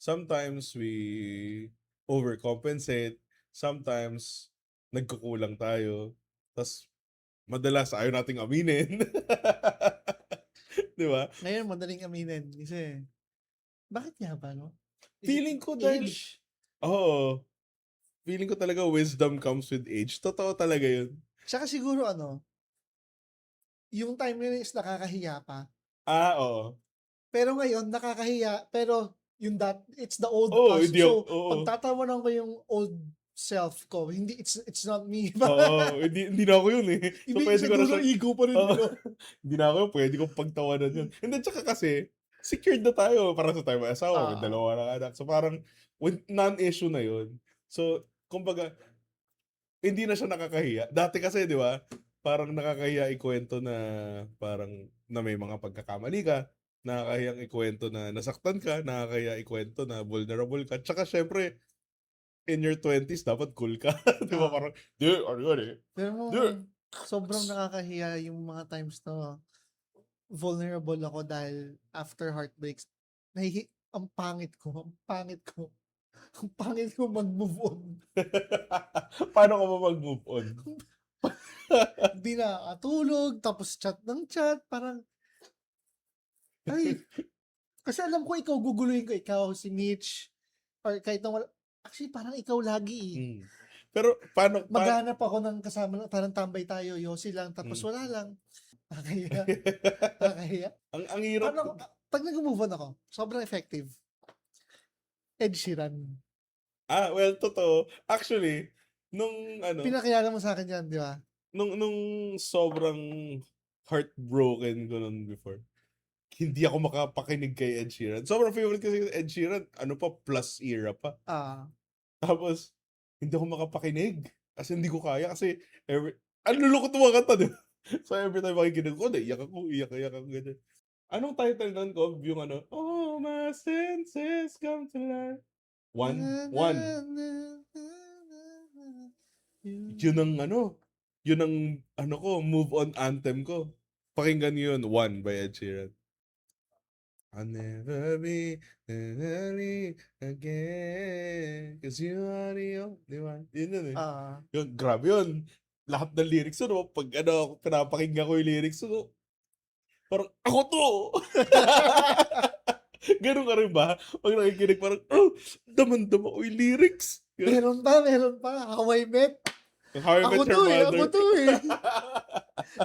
Speaker 1: sometimes we overcompensate, sometimes nagkukulang tayo. Tapos madalas ayaw nating aminin. Di ba?
Speaker 2: Ngayon, madaling aminin. Kasi, bakit nga ba, no? Is it
Speaker 1: Feeling ko dahil,
Speaker 2: age?
Speaker 1: oo, feeling ko talaga wisdom comes with age. Totoo talaga yun.
Speaker 2: Tsaka siguro yung time nila is nakakahiya pa.
Speaker 1: Oo.
Speaker 2: Pero ngayon, nakakahiya, pero it's the old
Speaker 1: Oo,
Speaker 2: us.
Speaker 1: hindi ako,
Speaker 2: So,
Speaker 1: oo.
Speaker 2: pag tatawanan ko yung old self ko. Hindi, it's not me.
Speaker 1: Oo, hindi na ako yun eh. So, pwede ko na
Speaker 2: Siguro
Speaker 1: siya,
Speaker 2: ego pa rin.
Speaker 1: oo,
Speaker 2: No?
Speaker 1: hindi na ako yun, pwede kong pagtawanan yun. And then, tsaka kasi, secured na tayo, para sa tayo may asawa, may
Speaker 2: Ah,
Speaker 1: dalawa na anak. So, parang, non-issue na yun. So, kumbaga, hindi na siya nakakahiya. Dati kasi, di ba, parang nakakahiya ikwento na parang na may mga pagkakamali ka, nakakahiyang ikwento na nasaktan ka, nakakahiya ikwento na vulnerable ka. Tsaka syempre, in your 20s, dapat cool ka. Di ba?
Speaker 2: ah.
Speaker 1: Parang, di, ano yun eh.
Speaker 2: Pero
Speaker 1: Di.
Speaker 2: sobrang nakakahiya yung mga times na vulnerable ako dahil after heartbreaks, ang pangit ko, ang pangit ko. Ang pangit ko mag-move on.
Speaker 1: Paano ka ba mag-move on?
Speaker 2: Hindi nakakatulog, tapos chat ng chat, parang, ay, kasi alam ko ikaw, guguluhin ko, ikaw, si Mitch, or kahit na wala, actually, parang ikaw lagi eh.
Speaker 1: Mm. Pero, paano,
Speaker 2: Maghanap ako ng kasama, parang tambay tayo, yosi lang, tapos
Speaker 1: Mm.
Speaker 2: wala lang. Nakakahiya. Nakakahiya.
Speaker 1: ang hirap.
Speaker 2: Paano, pag nag-move on ako, sobrang effective. Ed Sheeran.
Speaker 1: Well, totoo. Actually, nung,
Speaker 2: Pinakilala mo sa akin yan, di ba?
Speaker 1: nung sobrang heartbroken ko nun before, hindi ako makapakinig kay Ed Sheeran. Sobrang favorite kasi Ed Sheeran, pa, plus era pa.
Speaker 2: Ah,
Speaker 1: Tapos, hindi ako makapakinig. Kasi hindi ko kaya. Kasi, ang lulukot ng mga kanta, di ba? So, every time makikinig ko, iyak ako, ganyan. Anong title nun ko? Yung oh, my senses come to life. One. Yun ang yun ang ko, move on anthem ko. Pakinggan niyo yun, One by Ed Sheeran. I'll never be again cause you are the only one. Yun eh. Yun, grabe yun. Lahat ng lyrics yun, pag pinapakinggan ko yung lyrics yun, parang, ako to! Ganun ka rin ba? Pag nakikinig, parang, daman-dama ko yung lyrics.
Speaker 2: meron pa. How I Met.
Speaker 1: How I Met Your Mother.
Speaker 2: Ako to eh.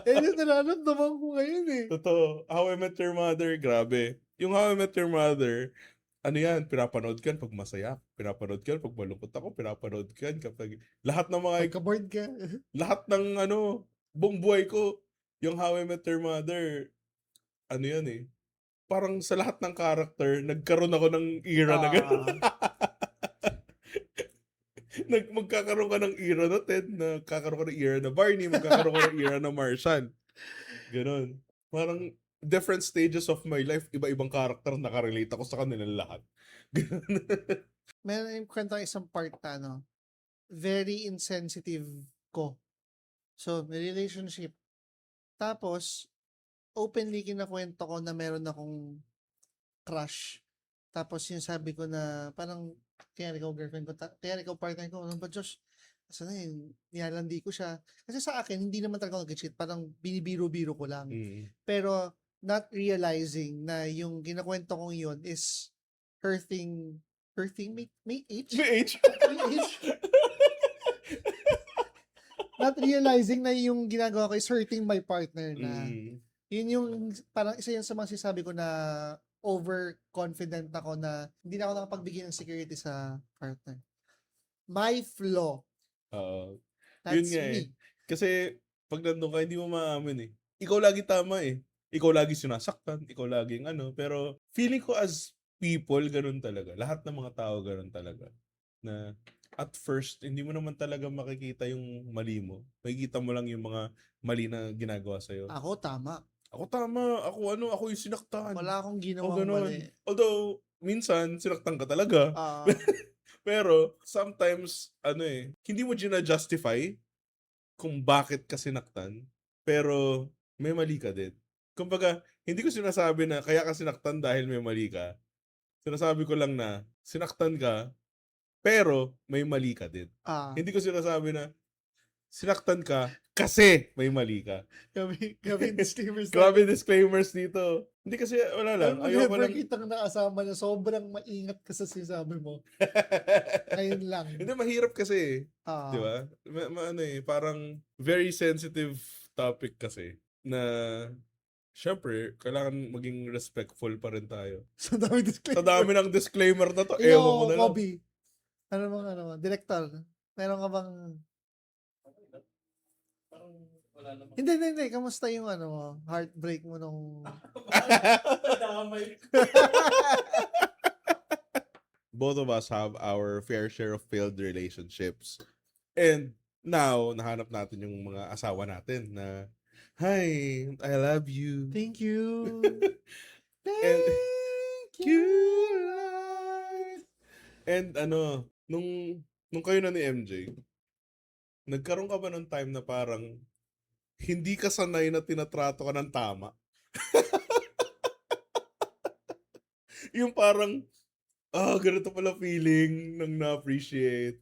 Speaker 2: Yan yung nararamdaman ko ngayon eh.
Speaker 1: Totoo. How I Met Your Mother, grabe. Yung How I Met Your Mother, yan, pinapanood ko yan pag masaya. Pinapanood ko yan pag malungkot ako. Pinapanood ko yan kapag lahat ng mga,
Speaker 2: Pagka-bored ka.
Speaker 1: lahat ng buong buhay ko, yung How I Met Your Mother, yan eh. Parang sa lahat ng character, nagkaroon ako ng era na gano'n. Magkakaroon ka ng era na Ted, magkakaroon ka ng era na Barney, magkakaroon ka ng era na Martian. Ganon. Parang different stages of my life, iba-ibang character nakarelate ako sa kanilang lahat.
Speaker 2: Meron yung kwento isang part na very insensitive ko. So, may relationship. Tapos, openly kinakwento ko na meron akong crush. Tapos yung sabi ko na parang kaya ikaw girlfriend ko, kaya ikaw partner ko, ano ba Josh? Asa na yun, nilalandi ko siya. Kasi sa akin, hindi naman talaga ako nag-cheat, parang binibiro-biro ko lang. Pero not realizing na yung kinakwento kong yun is hurting may age?
Speaker 1: May age?
Speaker 2: Not realizing na yung ginagawa ko is hurting my partner na. Yun yung parang isa yun sa mga sinasabi ko na overconfident ako na hindi na ako nakapagbigay ng security sa partner. My flaw. That's
Speaker 1: yun nga
Speaker 2: me.
Speaker 1: Kasi pag nandun ka, hindi mo maamin eh. Ikaw lagi tama eh. Ikaw lagi sinasaktan, ikaw laging pero feeling ko as people, ganun talaga. Lahat ng mga tao ganun talaga. Na at first, hindi mo naman talaga makikita yung mali mo. Makikita mo lang yung mga mali na ginagawa sa'yo.
Speaker 2: Ako tama.
Speaker 1: Ako yung sinaktan.
Speaker 2: Wala akong ginawang mali.
Speaker 1: Although, minsan, sinaktan ka talaga. Pero, sometimes, hindi mo gina-justify kung bakit ka sinaktan. Pero, may mali ka din. Kumbaga, hindi ko sinasabi na kaya ka sinaktan dahil may mali ka. Sinasabi ko lang na, sinaktan ka, pero may mali ka din. Hindi ko sinasabi na, sinaktan ka kasi may mali ka.
Speaker 2: Grabe disclaimers.
Speaker 1: Grabe disclaimers dito. Hindi kasi, wala lang.
Speaker 2: Ayoko lang. Kitang nakasama na sobrang maingat ka sa sinasabi mo. Ngayon lang.
Speaker 1: Hindi, mahirap kasi. Di ba? Parang very sensitive topic kasi na syempre, kailangan maging respectful pa rin tayo.
Speaker 2: Sa dami disclaimer.
Speaker 1: Sa dami ng disclaimer na to, ewan ko na lang.
Speaker 2: Kobe. Director. Meron ka bang...
Speaker 3: Parang wala namang
Speaker 2: Hindi. Kamusta yung ano mo? Heartbreak mo nung...
Speaker 3: damay.
Speaker 1: Both of us have our fair share of failed relationships. And now, nahanap natin yung mga asawa natin na, hi, I love you.
Speaker 2: Thank you.
Speaker 1: And,
Speaker 2: Thank
Speaker 1: you,
Speaker 2: you.
Speaker 1: life. And ano, nung kayo na ni MJ, nagkaroon ka ba ng time na parang hindi ka sanay na tinatrato ka ng tama? Yung parang, ganito pala feeling ng na-appreciate.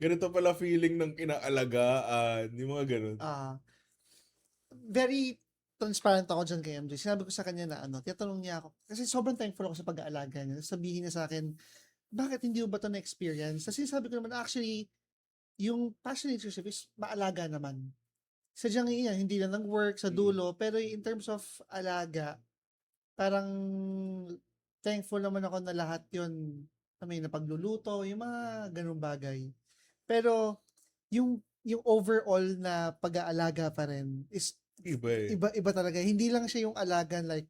Speaker 1: Ganito pala feeling ng inaalagaan. Yung mga ganun.
Speaker 2: Very transparent ako dyan kay MJ. Sinabi ko sa kanya na tinatanong niya ako. Kasi sobrang thankful ako sa pag-aalaga niya. Sabihin niya sa akin, bakit hindi mo ba ito na-experience? Kasi sabi ko naman, actually, yung passion relationship is maalaga naman. Sadyang iyan, hindi lang ng work sa dulo, pero in terms of alaga, parang thankful naman ako na lahat yun, may napagluluto, yung mga ganung bagay. Pero, yung overall na pag-aalaga pa rin is
Speaker 1: Iba eh.
Speaker 2: iba talaga. Hindi lang siya yung alagan like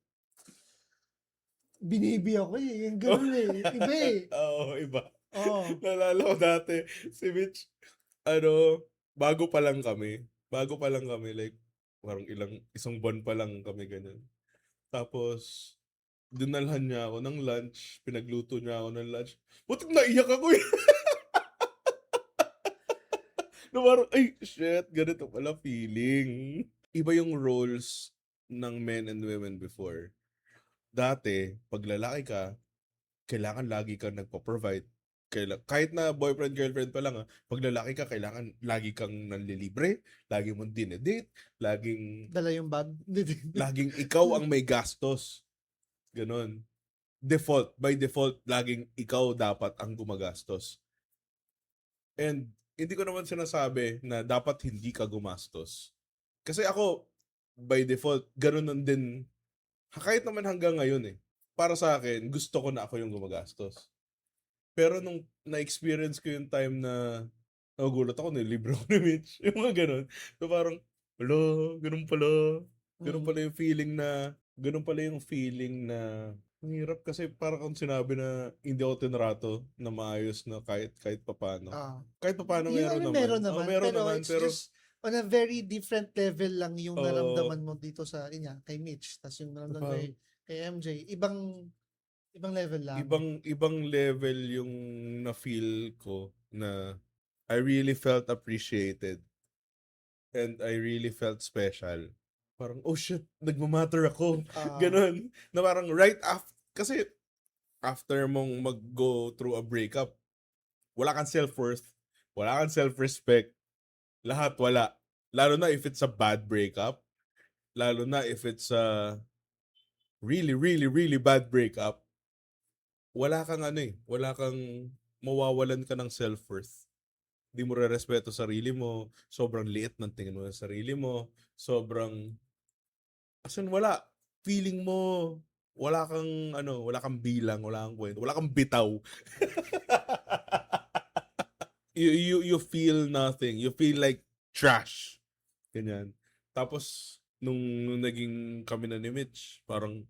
Speaker 2: binibi ako yung ganun Iba
Speaker 1: Oo, iba.
Speaker 2: Oo.
Speaker 1: Naalala ko dati, si Mitch, bago pa lang kami, like, parang isang buwan pa lang kami ganyan. Tapos, dinalhan niya ako ng lunch, pinagluto niya ako ng lunch. Butik naiyak ako eh. Na parang, ay, shit, ganito pala feeling. Iba yung roles ng men and women before. Dati, pag lalaki ka, kailangan lagi kang nagpo-provide. Kahit na boyfriend, girlfriend pa lang, pag lalaki ka, kailangan lagi kang nanlilibre, lagi mong dinedate, laging
Speaker 2: Dala yung bag.
Speaker 1: laging ikaw ang may gastos. Ganon. By default, laging ikaw dapat ang gumagastos. And hindi ko naman sinasabi na dapat hindi ka gumastos. Kasi ako, by default, ganun din. Kahit naman hanggang ngayon eh. Para sa akin, gusto ko na ako yung gumagastos. Pero nung na-experience ko yung time na nagugulat ako, nilibro ko ni Mitch. Yung mga ganun. So parang, wala, ganun pala. Ganun pala yung feeling na, ang hirap kasi parang kung sinabi na hindi ako tinrato na maayos na kahit papano. Kahit papano meron naman.
Speaker 2: Meron naman.
Speaker 1: Meron
Speaker 2: pero
Speaker 1: naman.
Speaker 2: it's
Speaker 1: Pero
Speaker 2: just on a very different level lang yung
Speaker 1: Oo.
Speaker 2: naramdaman mo dito sa kay Mitch. Tapos yung naramdaman
Speaker 1: Diba?
Speaker 2: kay MJ. Ibang level lang.
Speaker 1: ibang level yung na-feel ko na I really felt appreciated and I really felt special. Parang, oh shit, nagmamatter ako. Ganon. Na parang right after, kasi after mong mag-go through a breakup, wala kang self-worth, wala kang self-respect, lahat wala. Lalo na if it's a bad breakup, lalo na if it's a really, really, really bad breakup, wala kang mawawalan ka ng self-worth. Hindi mo re-respeto sarili mo, sobrang liit ng tingin mo sa sarili mo, sobrang, wala. Feeling mo, wala kang bilang, wala kang kwento, wala kang bitaw. you feel nothing. You feel like trash. Ganyan. Tapos, nung naging kami na ni Mitch, parang,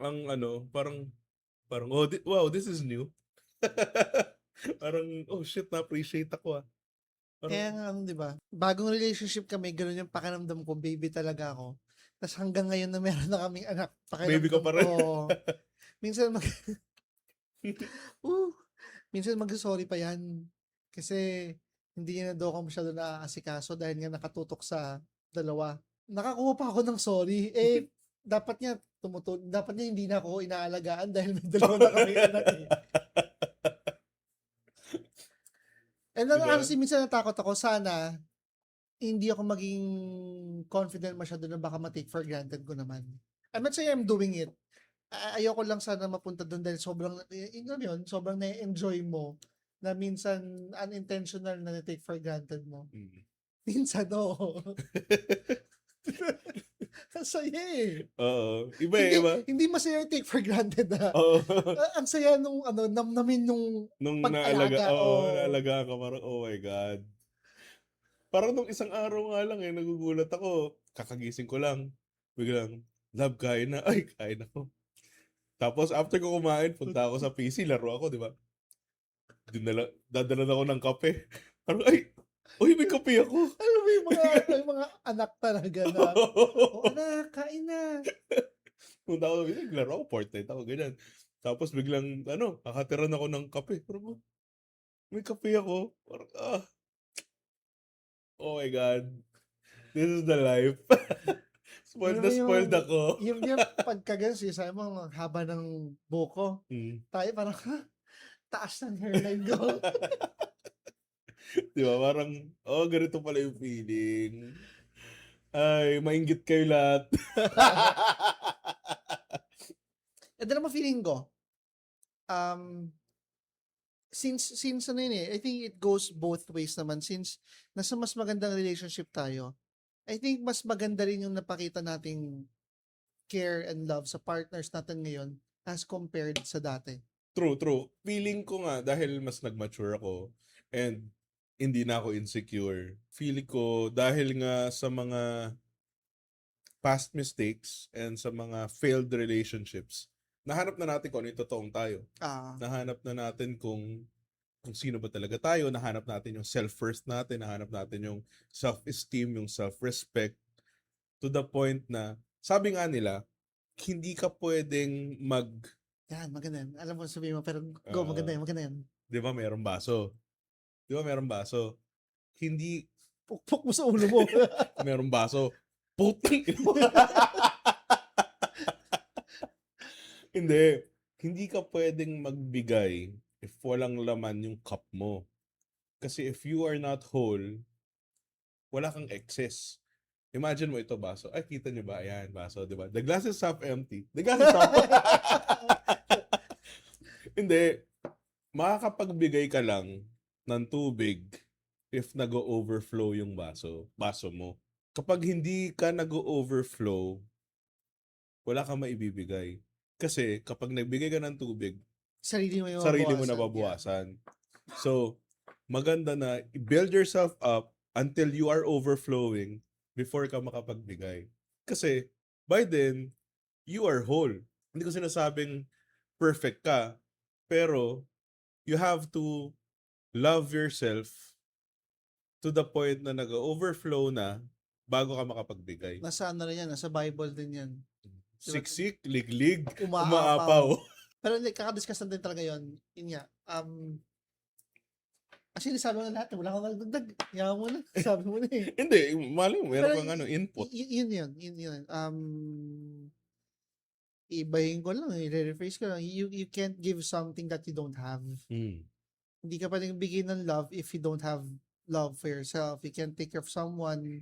Speaker 1: parang, oh, wow, this is new. Parang, oh shit, na-appreciate ako ah.
Speaker 2: Kaya nga, di ba? Bagong relationship kami, ganun yung pakiramdam ko, baby talaga ako. Tapos hanggang ngayon na meron na kaming anak,
Speaker 1: Baby ka pa rin.
Speaker 2: Oo. Minsan minsan mag-sorry pa yan. Kasi hindi niya na daw ako masyado naaasikaso dahil nga nakatutok sa dalawa. Nakakuha pa ako ng sorry. Dapat niya hindi na ako inaalagaan dahil may dalawa na kami anak eh. And then,
Speaker 1: Diba?
Speaker 2: honestly, minsan natakot ako, sana hindi ako maging confident masyado na baka ma-take for granted ko naman. I'm not saying I'm doing it. Ayoko lang sana mapunta doon dahil sobrang na-enjoy mo na minsan unintentional na na-take for granted mo. Minsan, oo. Saya eh.
Speaker 1: Oo. Iba.
Speaker 2: Hindi masaya yung take for granted ha.
Speaker 1: Oo.
Speaker 2: Ang saya nung namnamin nung
Speaker 1: Nung
Speaker 2: pag-alaga.
Speaker 1: naalaga ka, parang, oh my God. Parang nung isang araw nga lang nagugulat ako. Kakagising ko lang. Biglang, love, kain na. Ay, kain ako. Tapos after ko kumain, punta ako sa PC, laro ako, di ba? Dadala ako ng kape. Parang, ay, uy, may kape ako.
Speaker 2: Alam mo yung mga anak talaga na, anak, kain na.
Speaker 1: Punta ako sa PC, laro ako, Fortnite ako, ganyan. Tapos biglang, kakatiran ako ng kape. Parang, may kape ako. Parang, oh my God. This is the life. Spoiled na spoiled ako.
Speaker 2: Yung pagkagan, sabi mo, ang haba ng buko. Tayo parang, taas ng hairline ko.
Speaker 1: Di ba? Parang, ganito pala yung feeling. Ay, mainggit kayo lahat.
Speaker 2: Ito naman feeling ko, since ano yun I think it goes both ways naman. Since nasa mas magandang relationship tayo, I think mas maganda rin yung napakita nating care and love sa partners natin ngayon as compared sa dati.
Speaker 1: True. Feeling ko nga, dahil mas nag-mature ako and hindi na ako insecure. Feeling ko, dahil nga sa mga past mistakes and sa mga failed relationships, nahanap na natin kung ano yung totoong tayo. Nahanap na natin kung sino ba talaga tayo, nahanap natin yung self-first natin, nahanap natin yung self-esteem, yung self-respect, to the point na, sabi nga nila, hindi ka pwedeng
Speaker 2: Yan, maganda yan. Alam mo sabihin mo, pero go, maganda yan.
Speaker 1: Di ba mayroong baso? Hindi,
Speaker 2: Pukpok mo sa ulo mo.
Speaker 1: mayroong baso. Putang ina mo. Hindi ka pwedeng magbigay if walang laman yung cup mo. Kasi if you are not whole, wala kang excess. Imagine mo ito, baso. Ay, kita niyo ba? Ayan, baso, di ba? The glass is half empty. The glass is half Hindi. Makakapagbigay ka lang ng tubig if nag-overflow yung baso mo. Kapag hindi ka nag-overflow, wala kang maibibigay. Kasi kapag nagbigay ka ng tubig,
Speaker 2: sarili mo
Speaker 1: na babawasan. So, maganda na build yourself up until you are overflowing before ka makapagbigay. Kasi, by then, you are whole. Hindi ko sinasabing perfect ka, pero you have to love yourself to the point na nag-overflow na bago ka makapagbigay.
Speaker 2: Nasa ano rin yan, nasa Bible din yan.
Speaker 1: Siksik, liglig,
Speaker 2: umaapaw. Pero kakadiscuss natin talaga yun. Yun nga. Actually, sabi mo na lahat. Wala kang magdagdag. Yaman mo na. Sabi mo na eh.
Speaker 1: Hindi, mali mo. Meron kang input.
Speaker 2: Yun. Ibahin ko lang. I-rephrase ko lang. You can't give something that you don't have. Hindi ka pwedeng bigyan ng love if you don't have love for yourself. You can't take care of someone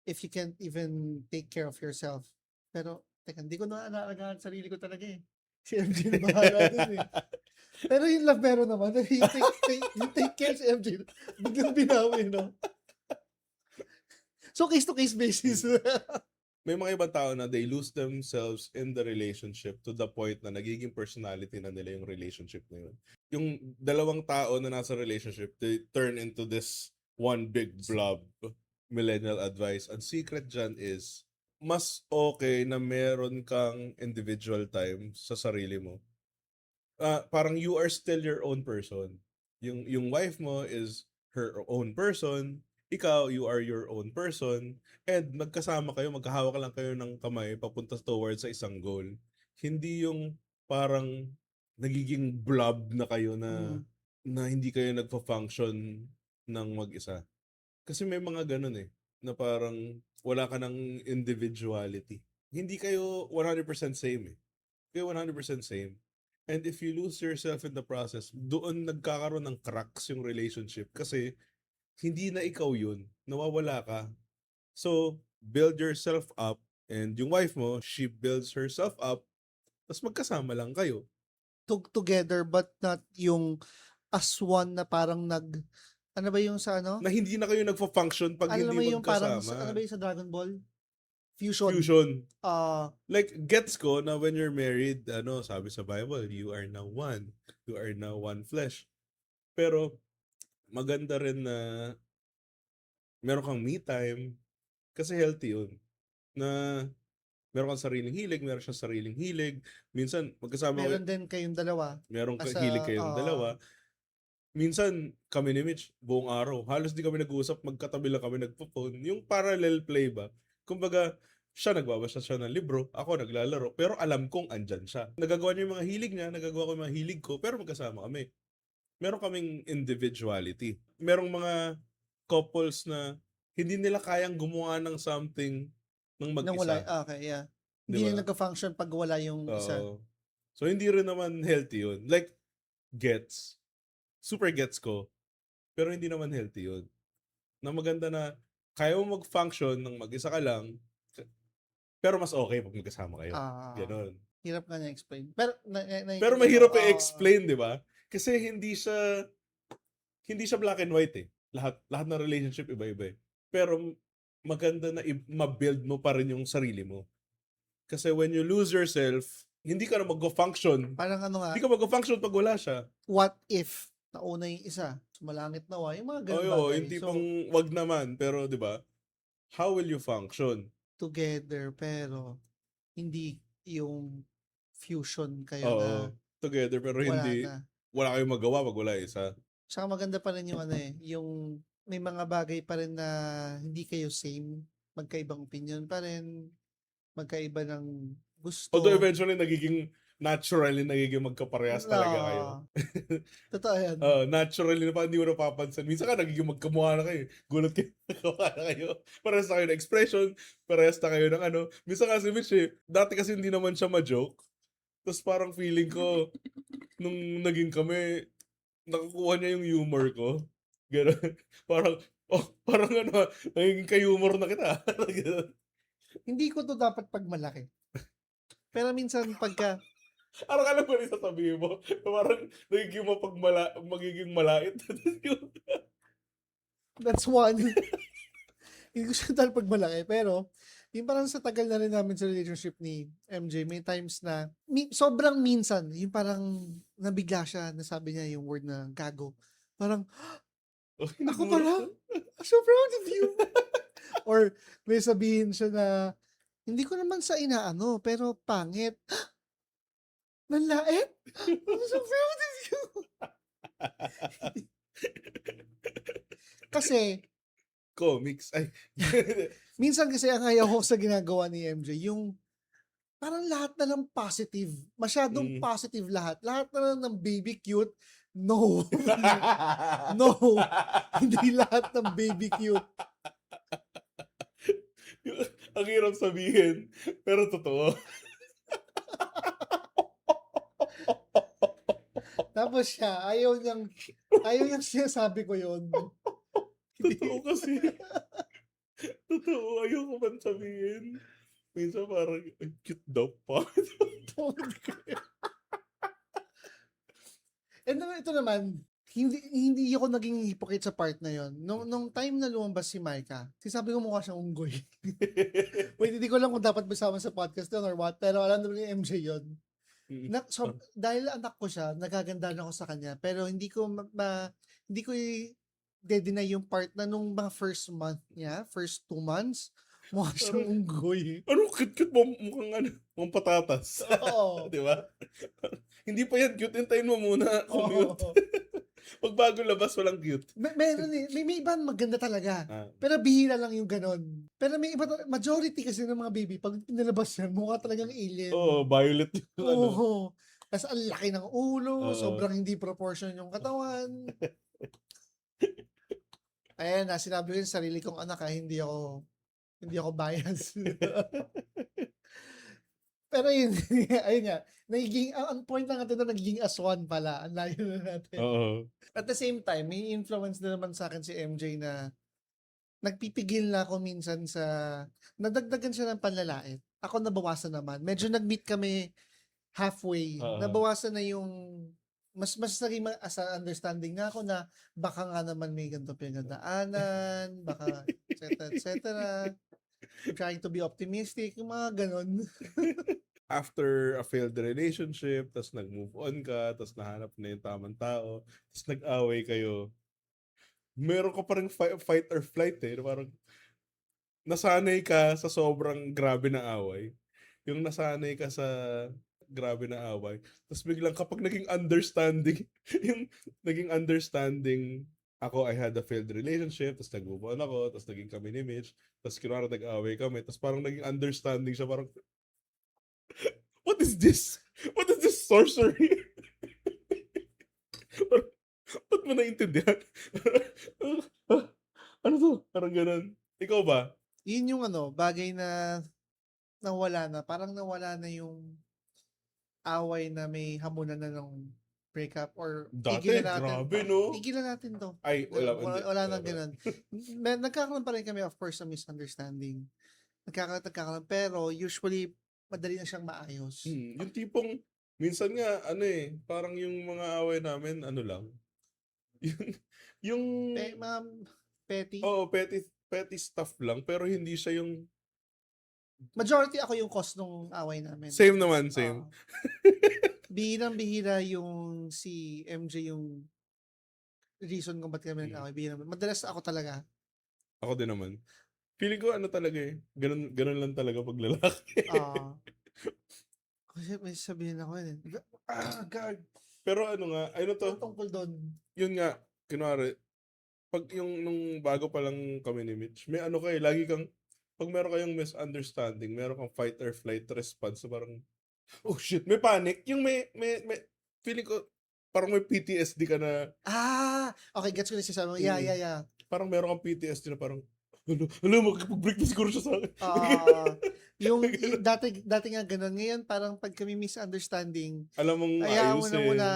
Speaker 2: if you can't even take care of yourself. Pero, teka, hindi ko na alagaan sarili ko talaga eh. Si MJ na bahala dun eh. Pero yung love meron naman. You take care si MJ. Biglang binawi, no? So, case-to-case basis.
Speaker 1: May mga ibang tao na they lose themselves in the relationship to the point na nagiging personality na nila yung relationship na yun. Yung dalawang tao na nasa relationship, they turn into this one big blob. Millennial advice. Ang secret dyan is, mas okay na meron kang individual time sa sarili mo. Parang you are still your own person. Yung wife mo is her own person. Ikaw, you are your own person. And magkasama kayo, magkahawak lang kayo ng kamay papunta towards sa isang goal. Hindi yung parang nagiging blob na kayo na hindi kayo nagpa-function ng mag-isa. Kasi may mga ganun eh, na parang wala ka ng individuality. Hindi kayo 100% same eh. Kayo 100% same. And if you lose yourself in the process, doon nagkakaroon ng cracks yung relationship kasi hindi na ikaw yun. Nawawala ka. So, build yourself up and yung wife mo, she builds herself up tapos magkasama lang kayo.
Speaker 2: Together but not yung as one na parang ano ba yung sa ano?
Speaker 1: Na hindi na kayo nagfa-function pag
Speaker 2: Alam
Speaker 1: hindi
Speaker 2: mo yung parang,
Speaker 1: magkasama.
Speaker 2: ano ba yung sa Dragon Ball? Fusion.
Speaker 1: Like, gets ko na when you're married, sabi sa Bible, you are now one. You are now one flesh. Pero, maganda rin na meron kang me time, kasi healthy yun. Na meron kang sariling hilig, meron siyang sariling hilig. Minsan, magkasama kayo,
Speaker 2: Meron din kayong dalawa
Speaker 1: meron
Speaker 2: as
Speaker 1: hilig
Speaker 2: a,
Speaker 1: kayong dalawa. Minsan, kami ni Mitch, buong araw, halos di kami nag-uusap, magkatabi lang kami nagpo-phone. Yung parallel play ba? Kumbaga, siya nagbabasa siya ng libro, ako naglalaro, pero alam kong andyan siya. Nagagawa niya yung mga hilig niya, nagagawa ko yung mga hilig ko, pero magkasama kami. Meron kaming individuality. Merong mga couples na hindi nila kayang gumawa ng something ng
Speaker 2: nang wala,
Speaker 1: mag-isa.
Speaker 2: okay, yeah.
Speaker 1: Di
Speaker 2: Hindi
Speaker 1: ba?
Speaker 2: na nagka-function pag wala yung isa.
Speaker 1: Oo. So, hindi rin naman healthy yun. Like, gets. Super gets ko. Pero hindi naman healthy yun. Na maganda na kaya mo mag-function ng mag-isa ka lang, pero mas okay pag magkasama kayo.
Speaker 2: Ah,
Speaker 1: Ganon.
Speaker 2: hirap nga niya explain. Pero,
Speaker 1: Pero mahirap i-explain, di ba? Kasi hindi siya black and white eh. Lahat ng relationship iba-iba eh. Pero maganda na ma-build mo pa rin yung sarili mo. Kasi when you lose yourself, hindi ka na mag-function.
Speaker 2: parang ano nga,
Speaker 1: Hindi ka mag-function pag wala siya.
Speaker 2: what if nauna yung isa? Sumalangit nawa, yung mga ganun
Speaker 1: Oo,
Speaker 2: bagay.
Speaker 1: hindi
Speaker 2: So,
Speaker 1: pang wag naman. Pero di ba? How will you function?
Speaker 2: together, pero hindi yung fusion kayo na
Speaker 1: Oo, together pero
Speaker 2: wala
Speaker 1: hindi,
Speaker 2: na.
Speaker 1: wala kayong magawa pag wala isa.
Speaker 2: Tsaka maganda pa rin yung ano eh, yung may mga bagay pa rin na hindi kayo same, magkaibang opinion pa rin, magkaiba ng gusto.
Speaker 1: Although eventually nagiging magkaparehas talaga kayo.
Speaker 2: Totoo yan.
Speaker 1: Naturally na pa, hindi mo napapansin. Minsan ka nagiging magkamukha na kayo. Gulat kayo, magkamukha na kayo. Parehas na kayo ng expression, parehas na kayo ng ano. Minsan kasi Mitch dati kasi hindi naman siya ma-joke. Tapos parang feeling ko, nung naging kami, nakukuha niya yung humor ko. Gano'n. Parang ano, nagiging ka-humor na kita.
Speaker 2: Hindi ko to dapat pagmalaki. Pero minsan pagka,
Speaker 1: Parang alam ko rin sasabihin mo. Parang magiging malait.
Speaker 2: that's one. Hindi ko siya dapat pagmalaki. Pero, yung parang sa tagal na rin namin sa relationship ni MJ, may times na, sobrang minsan, yung parang nabigla siya, nasabi niya yung word na gago. Parang, ako pala? I'm so proud of you. Or may sabihin siya na, hindi ko naman sa inaano, pero pangit. Nanlait? I'm so proud of you. Kasi,
Speaker 1: Comics. Ay.
Speaker 2: minsan kasi ang ayaw ko sa ginagawa ni MJ, yung parang lahat na lang positive. Masyadong positive lahat. Lahat na lang ng baby cute. No. No. Hindi lahat ng baby cute.
Speaker 1: Ang hirap sabihin, pero totoo.
Speaker 2: Tapos siya, ayaw niyang sinasabi ko yun.
Speaker 1: Totoo kasi. Totoo, ayoko man sabihin. Minsan parang, ang cute daw pa.
Speaker 2: And ito naman, hindi ako naging hypocrite sa part na yon. Nung time na lumabas si Micah, sinasabi ko mukha siyang unggoy. Wait, hindi ko lang kung dapat basama sa podcast yun or what, pero alam naman ni MJ yun. Dahil anak ko siya, nagaganda na ako sa kanya, pero hindi ko i-deny yung part na nung mga first month niya, first 2 months, mukha siyang unggoy.
Speaker 1: Ano, cute mo, mukhang patatas.
Speaker 2: Oo.
Speaker 1: Di ba? Hindi pa yan cute, hintayin mo muna. Commute.
Speaker 2: Oo.
Speaker 1: Pag bago labas, walang cute.
Speaker 2: Meron eh. May iba maganda talaga. Pero bihira lang yung ganon. Pero may iba, majority kasi ng mga baby, pag pinalabas yan, mukha talagang alien.
Speaker 1: Oo, violet yung ano.
Speaker 2: Oo. Tapos ang laki ng ulo,
Speaker 1: Oo.
Speaker 2: sobrang hindi proportion yung katawan. Ayan na, sinabi ko yung sarili kong anak hindi ako bias. Pero yun, ayun nga, ang point lang natin na nagiging aswan pala. Ang layo na natin.
Speaker 1: Oo.
Speaker 2: At the same time, may influence na naman sa akin si MJ na nagpipigil na ako minsan sa, nadagdagan siya ng panlalait. Ako nabawasan naman. Medyo nag-meet kami halfway. Nabawasan na yung, mas naging understanding na ako na baka nga naman may ganito pinagdaanan, baka etc. I'm trying to be optimistic, yung mga ganon.
Speaker 1: After a failed relationship, tas nag-move on ka, tas nahanap na yung tamang tao, tas nag-away kayo, meron ka pa rin fight or flight eh. Parang nasanay ka sa sobrang grabe na away. Yung nasanay ka sa grabe na away. Tapos biglang kapag naging understanding, yung naging understanding ako, I had a failed relationship, tapos nag-move on ako, tapos naging kami ni Mitch, tapos kunwari nag-away kami, tapos parang naging understanding siya, parang, what is this? What is this sorcery? Parang, ba't mo naintindihan? Ano to? Parang ganun. Ikaw ba?
Speaker 2: Yun yung bagay na nawala na. Parang nawala na yung away na may hamunan na ng breakup or
Speaker 1: Dati,
Speaker 2: tigilan natin.
Speaker 1: grabe, no?
Speaker 2: Tigilan natin to.
Speaker 1: Ay, wala.
Speaker 2: Wala nang ganun. Nagkakaroon pa rin kami, of course, ng misunderstanding. Nagkakaroon. Pero usually, madali na siyang maayos.
Speaker 1: Yung tipong, minsan nga, parang yung mga away namin, lang. Yung,
Speaker 2: Petty.
Speaker 1: oo, petty stuff lang, pero hindi siya yung,
Speaker 2: Majority ako yung cause nung away namin.
Speaker 1: same naman, same.
Speaker 2: Bihirang-bihira yung si MJ yung reason kung ba't kami nag-away. Madalas ako talaga.
Speaker 1: Ako din naman. Feeling ko talaga eh. Ganun lang talaga pag lalaki.
Speaker 2: Kasi may sabihin ako yun.
Speaker 1: God. Pero nga, to?
Speaker 2: Tungkol doon.
Speaker 1: Yun nga, kunwari, pag yung nung bago pa lang kami ni Mitch, may lagi kang, pag meron kayong misunderstanding, meron kang fight or flight response, so parang, oh shit, may panic. Yung may feeling ko, parang may PTSD ka na,
Speaker 2: okay, gets ko na siya sabi mo. Yeah.
Speaker 1: parang meron kang PTSD na parang, magpag-break na siguro siya sa akin.
Speaker 2: Yung dati nga ganun. Ngayon, parang pag kami misunderstanding,
Speaker 1: alam mong
Speaker 2: ayaw mo na
Speaker 1: ayusin.
Speaker 2: muna,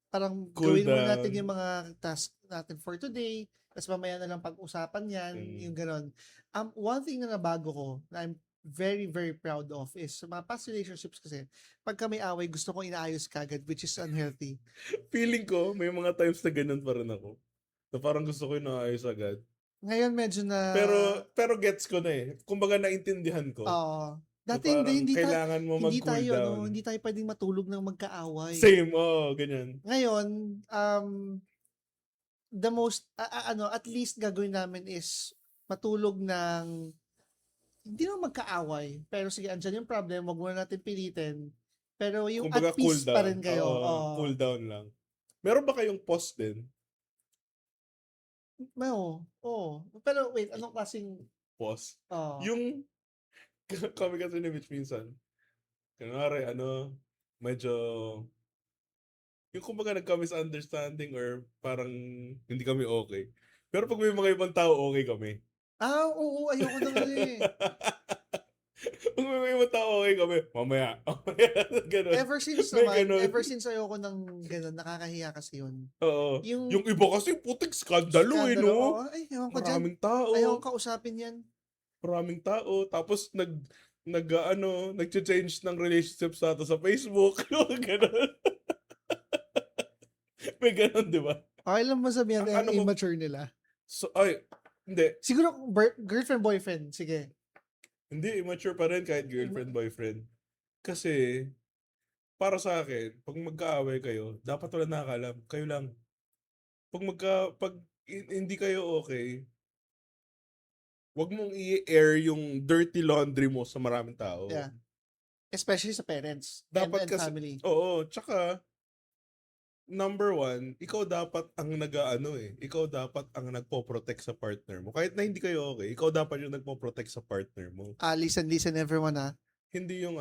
Speaker 2: parang
Speaker 1: Cool
Speaker 2: gawin muna
Speaker 1: down.
Speaker 2: natin yung mga task natin for today, tapos mamaya na lang pag-usapan yan, yung ganun. One thing na nabago ko, na I'm very, very proud of is sa mga past relationships kasi, pag kami away, gusto kong inaayos kagad, which is unhealthy.
Speaker 1: Feeling ko, may mga times na ganun pa rin ako. Na parang gusto ko yung naayos agad.
Speaker 2: Ngayon medyo na...
Speaker 1: Pero gets ko na eh. Kumbaga naintindihan ko.
Speaker 2: Dati
Speaker 1: na parang
Speaker 2: hindi
Speaker 1: kailangan mo mag-cool down.
Speaker 2: hindi tayo pwedeng matulog ng magkaaway.
Speaker 1: Same, ganyan.
Speaker 2: Ngayon, the most, at least gagawin namin is matulog ng hindi naman magkaaway. Pero sige, andyan yung problem, wag muna natin pilitin. Pero yung
Speaker 1: Kumbaga,
Speaker 2: at peace
Speaker 1: cool
Speaker 2: pa
Speaker 1: down.
Speaker 2: rin kayo.
Speaker 1: Cool down lang. Meron ba kayong pause din?
Speaker 2: Pero wait, anong klaseng
Speaker 1: Pause? Yung, kami kasi ni Mitch minsan, kunwari, medyo, yung kumbaga nagka-misunderstanding or parang hindi kami okay. Pero pag may mga ibang tao, okay kami.
Speaker 2: Oo, ayoko na kasi.
Speaker 1: Pag may ibang tao, okay kami. Mamaya. Ganun.
Speaker 2: Ever since ayoko ng ganun, nakakahiya kasi yun.
Speaker 1: Oo.
Speaker 2: Yung
Speaker 1: iba kasi putik skandalo eh, no?
Speaker 2: Ay, ewan ko dyan.
Speaker 1: Maraming tao.
Speaker 2: Ayaw kausapin yan.
Speaker 1: Maraming tao. Tapos nag-change ng relationship status sa Facebook. Ganun. May ganun, di ba?
Speaker 2: Okay lang masabihan
Speaker 1: Ano
Speaker 2: yung
Speaker 1: mo-
Speaker 2: immature nila.
Speaker 1: So, hindi.
Speaker 2: Siguro, girlfriend, boyfriend. Sige.
Speaker 1: Hindi, immature pa rin kahit girlfriend, boyfriend. Kasi, para sa akin, pag magkaaway kayo, dapat wala nakakalam. Kayo lang. Pag hindi kayo okay, wag mong i-air yung dirty laundry mo sa maraming tao.
Speaker 2: Yeah. Especially sa parents
Speaker 1: Dapat
Speaker 2: and
Speaker 1: kasi,
Speaker 2: family.
Speaker 1: Oo, tsaka, number one, ikaw dapat ang ikaw dapat ang nagpo-protect sa partner mo. Kahit na hindi kayo okay, ikaw dapat yung nagpo-protect sa partner mo.
Speaker 2: Listen everyone
Speaker 1: Hindi yung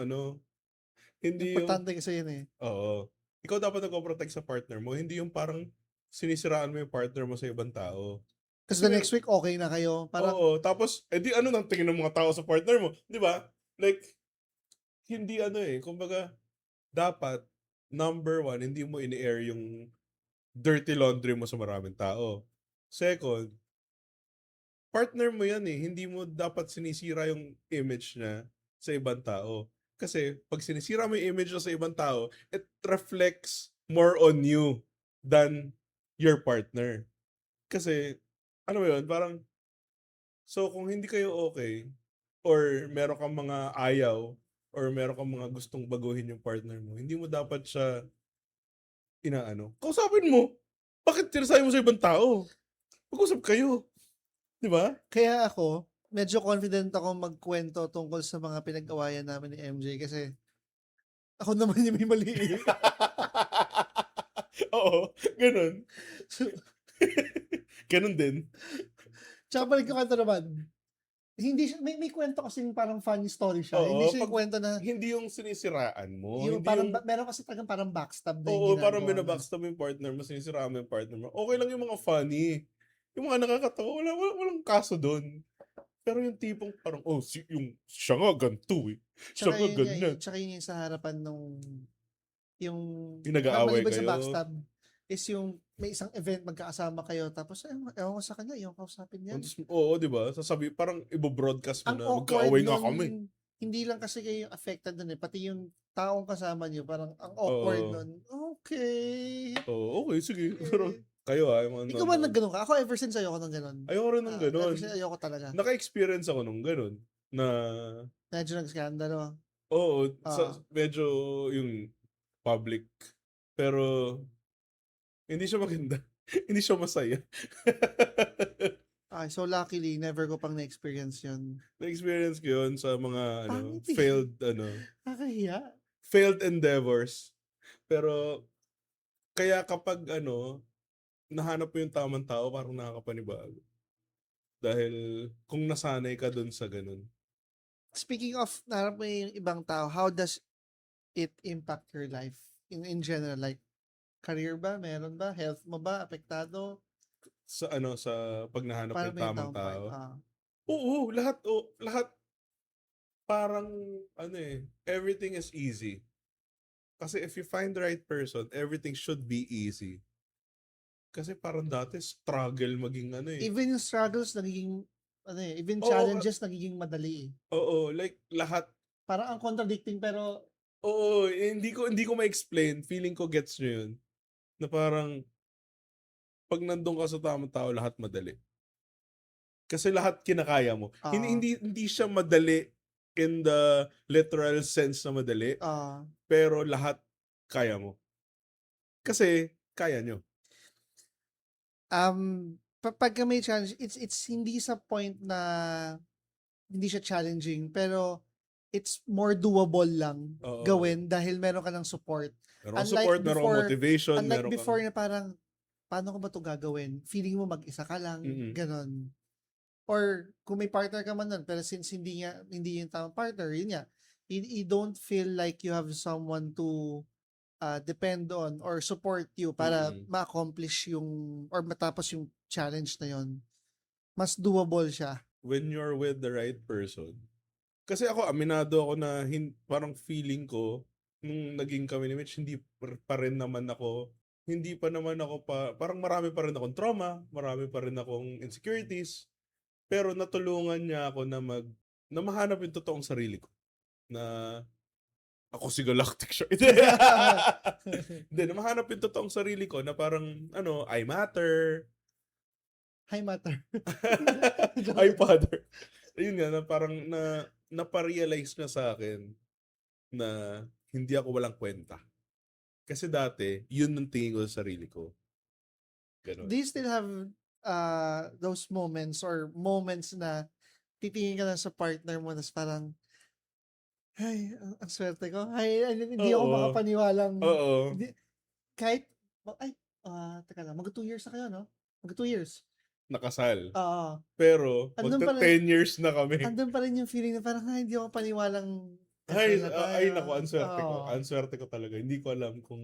Speaker 1: hindi yung,
Speaker 2: Importante kasi yun eh.
Speaker 1: oo. Ikaw dapat nagpo-protect sa partner mo, hindi yung parang sinisiraan mo yung partner mo sa ibang tao.
Speaker 2: Kasi the next week, okay na kayo. Parang,
Speaker 1: Oo, tapos, nang tingin ng mga tao sa partner mo? Di ba? Like, hindi kumbaga, dapat, number one, hindi mo in-air yung dirty laundry mo sa maraming tao. Second, partner mo yan eh. Hindi mo dapat sinisira yung image niya sa ibang tao. Kasi, pag sinisira mo yung image niya sa ibang tao, it reflects more on you than your partner. Kasi, ano yun, parang, so kung hindi kayo okay, or meron kang mga ayaw, or meron kang mga gustong baguhin yung partner mo, hindi mo dapat siya kausapin mo. Bakit sinasabi mo sa ibang tao? Mag-usap kayo. Di ba?
Speaker 2: Kaya ako, medyo confident ako magkwento tungkol sa mga pinag-awayan namin ni MJ kasi ako naman yung may mali eh.
Speaker 1: Oo, ganun. Ganun din.
Speaker 2: Tsaka balik yung kwento naman. Hindi siya, may kwento kasi parang funny story siya.
Speaker 1: Oo,
Speaker 2: Hindi siya yung
Speaker 1: pag-
Speaker 2: kwento na,
Speaker 1: Hindi yung sinisiraan mo.
Speaker 2: yung
Speaker 1: Hindi
Speaker 2: parang,
Speaker 1: yung,
Speaker 2: meron kasi talagang parang backstab na
Speaker 1: oo,
Speaker 2: yung
Speaker 1: parang
Speaker 2: ginagawa.
Speaker 1: binabackstab yung partner mo, sinisiraan mo yung partner mo. Okay lang yung mga funny. Yung mga nakakatawa, walang kaso doon. Pero yung tipong parang, siya nga ganito eh. Siya nga ganyan.
Speaker 2: Tsaka yun yung sa harapan nung, yung
Speaker 1: Yung nag-aaway
Speaker 2: maliban sa
Speaker 1: kayo.
Speaker 2: backstab, is yung may isang event magkakasama kayo, tapos ewan ko sa kanya, yung kausapin niya.
Speaker 1: Oo, di ba? Sasabi, parang ibo-broadcast mo
Speaker 2: Ang
Speaker 1: na,
Speaker 2: awkward
Speaker 1: magkaaway nga
Speaker 2: nun,
Speaker 1: kami.
Speaker 2: hindi lang kasi kayo yung affected dun eh, pati yung taong kasama niyo, parang ang awkward
Speaker 1: Oo.
Speaker 2: nun. Okay.
Speaker 1: Oo, okay, sige.
Speaker 2: Okay.
Speaker 1: Pero kayo yung mga
Speaker 2: Ikaw ba nagganon ka? Ako ever since ayoko ng ganon.
Speaker 1: Ayoko rin ng ganun.
Speaker 2: Ever since ayoko talaga.
Speaker 1: Naka-experience ako nung ganun. Na,
Speaker 2: Medyo nag-skandalo.
Speaker 1: oo,
Speaker 2: Ah.
Speaker 1: medyo yung public. Pero, hindi siya maganda. Hindi siya masaya.
Speaker 2: Okay, so luckily, never ko pang na-experience yun.
Speaker 1: Na-experience ko yun sa mga
Speaker 2: Pangit eh.
Speaker 1: failed
Speaker 2: Nakahiya.
Speaker 1: endeavors. Pero, kaya kapag nahanap mo yung tamang tao, parang nakakapanibago. Dahil, kung nasanay ka dun sa ganun.
Speaker 2: Speaking of, narap mo yung ibang tao, how does it impact your life? In general, like, career ba? Meron ba? Health mo ba? Apektado?
Speaker 1: Sa pag nahanap
Speaker 2: Paano
Speaker 1: yung
Speaker 2: ba yung
Speaker 1: tamang
Speaker 2: taong
Speaker 1: tao.
Speaker 2: part?
Speaker 1: Oo, lahat parang everything is easy. Kasi if you find the right person, everything should be easy. Kasi parang dati struggle maging
Speaker 2: Even yung struggles, nagiging, even
Speaker 1: Oo,
Speaker 2: challenges, nagiging madali eh.
Speaker 1: Oo, like lahat.
Speaker 2: Parang ang contradicting pero,
Speaker 1: Oo, hindi ko ma-explain. Feeling ko gets nyo yun. Na parang pag nandun ka sa tamang tao, lahat madali. Kasi lahat kinakaya mo. Hindi siya madali in the literal sense na madali, pero lahat kaya mo. Kasi kaya nyo.
Speaker 2: pagka may challenge, it's hindi sa point na hindi siya challenging, pero it's more doable lang
Speaker 1: Oo.
Speaker 2: gawin dahil meron ka ng support.
Speaker 1: Meron kang
Speaker 2: Unlike
Speaker 1: support, meron kang
Speaker 2: before-
Speaker 1: motivation,
Speaker 2: Unlike
Speaker 1: meron
Speaker 2: before
Speaker 1: kang...
Speaker 2: na parang, paano ko ba to gagawin? Feeling mo mag-isa ka lang,
Speaker 1: Mhm.
Speaker 2: ganon. Or kung may partner ka man nun, pero since hindi yung tamang partner, yun nga, you don't feel like you have someone to depend on or support you para
Speaker 1: Mhm.
Speaker 2: ma-accomplish yung or matapos yung challenge na yon. Mas doable siya.
Speaker 1: When you're with the right person. Kasi ako, aminado ako na parang feeling ko, nung naging kami ni Mitch, hindi pa rin naman ako, parang marami pa rin akong trauma, marami pa rin akong insecurities, pero natulungan niya ako na mahanap yung totoong sarili ko. Na ako si Galactic siya. Hindi, na mahanap yung totoong sarili ko na parang, I matter.
Speaker 2: Hi, Matter.
Speaker 1: Hi, Father. Ayun nga, na parang naparealize na sa akin na hindi ako walang kwenta. Kasi dati, yun ang tingin ko sa sarili ko. Ganun.
Speaker 2: Do you still have those moments or moments na titingin ka lang sa partner mo nas parang, ay, ang swerte ko. Ay, hindi ako
Speaker 1: Oo.
Speaker 2: makapaniwalang,
Speaker 1: Oo.
Speaker 2: kahit, teka lang, mag 2 years na kayo, no? Mag 2 years.
Speaker 1: Nakasal.
Speaker 2: Oo.
Speaker 1: Pero,
Speaker 2: Andun
Speaker 1: magta
Speaker 2: pala-
Speaker 1: 10 years na kami.
Speaker 2: Andun pa rin yung feeling na parang, hindi ako paniwalang,
Speaker 1: Ay,
Speaker 2: kasal na tayo.
Speaker 1: ay nako, ang swerte ko.
Speaker 2: Oo.
Speaker 1: Ang swerte ko talaga. Hindi ko alam kung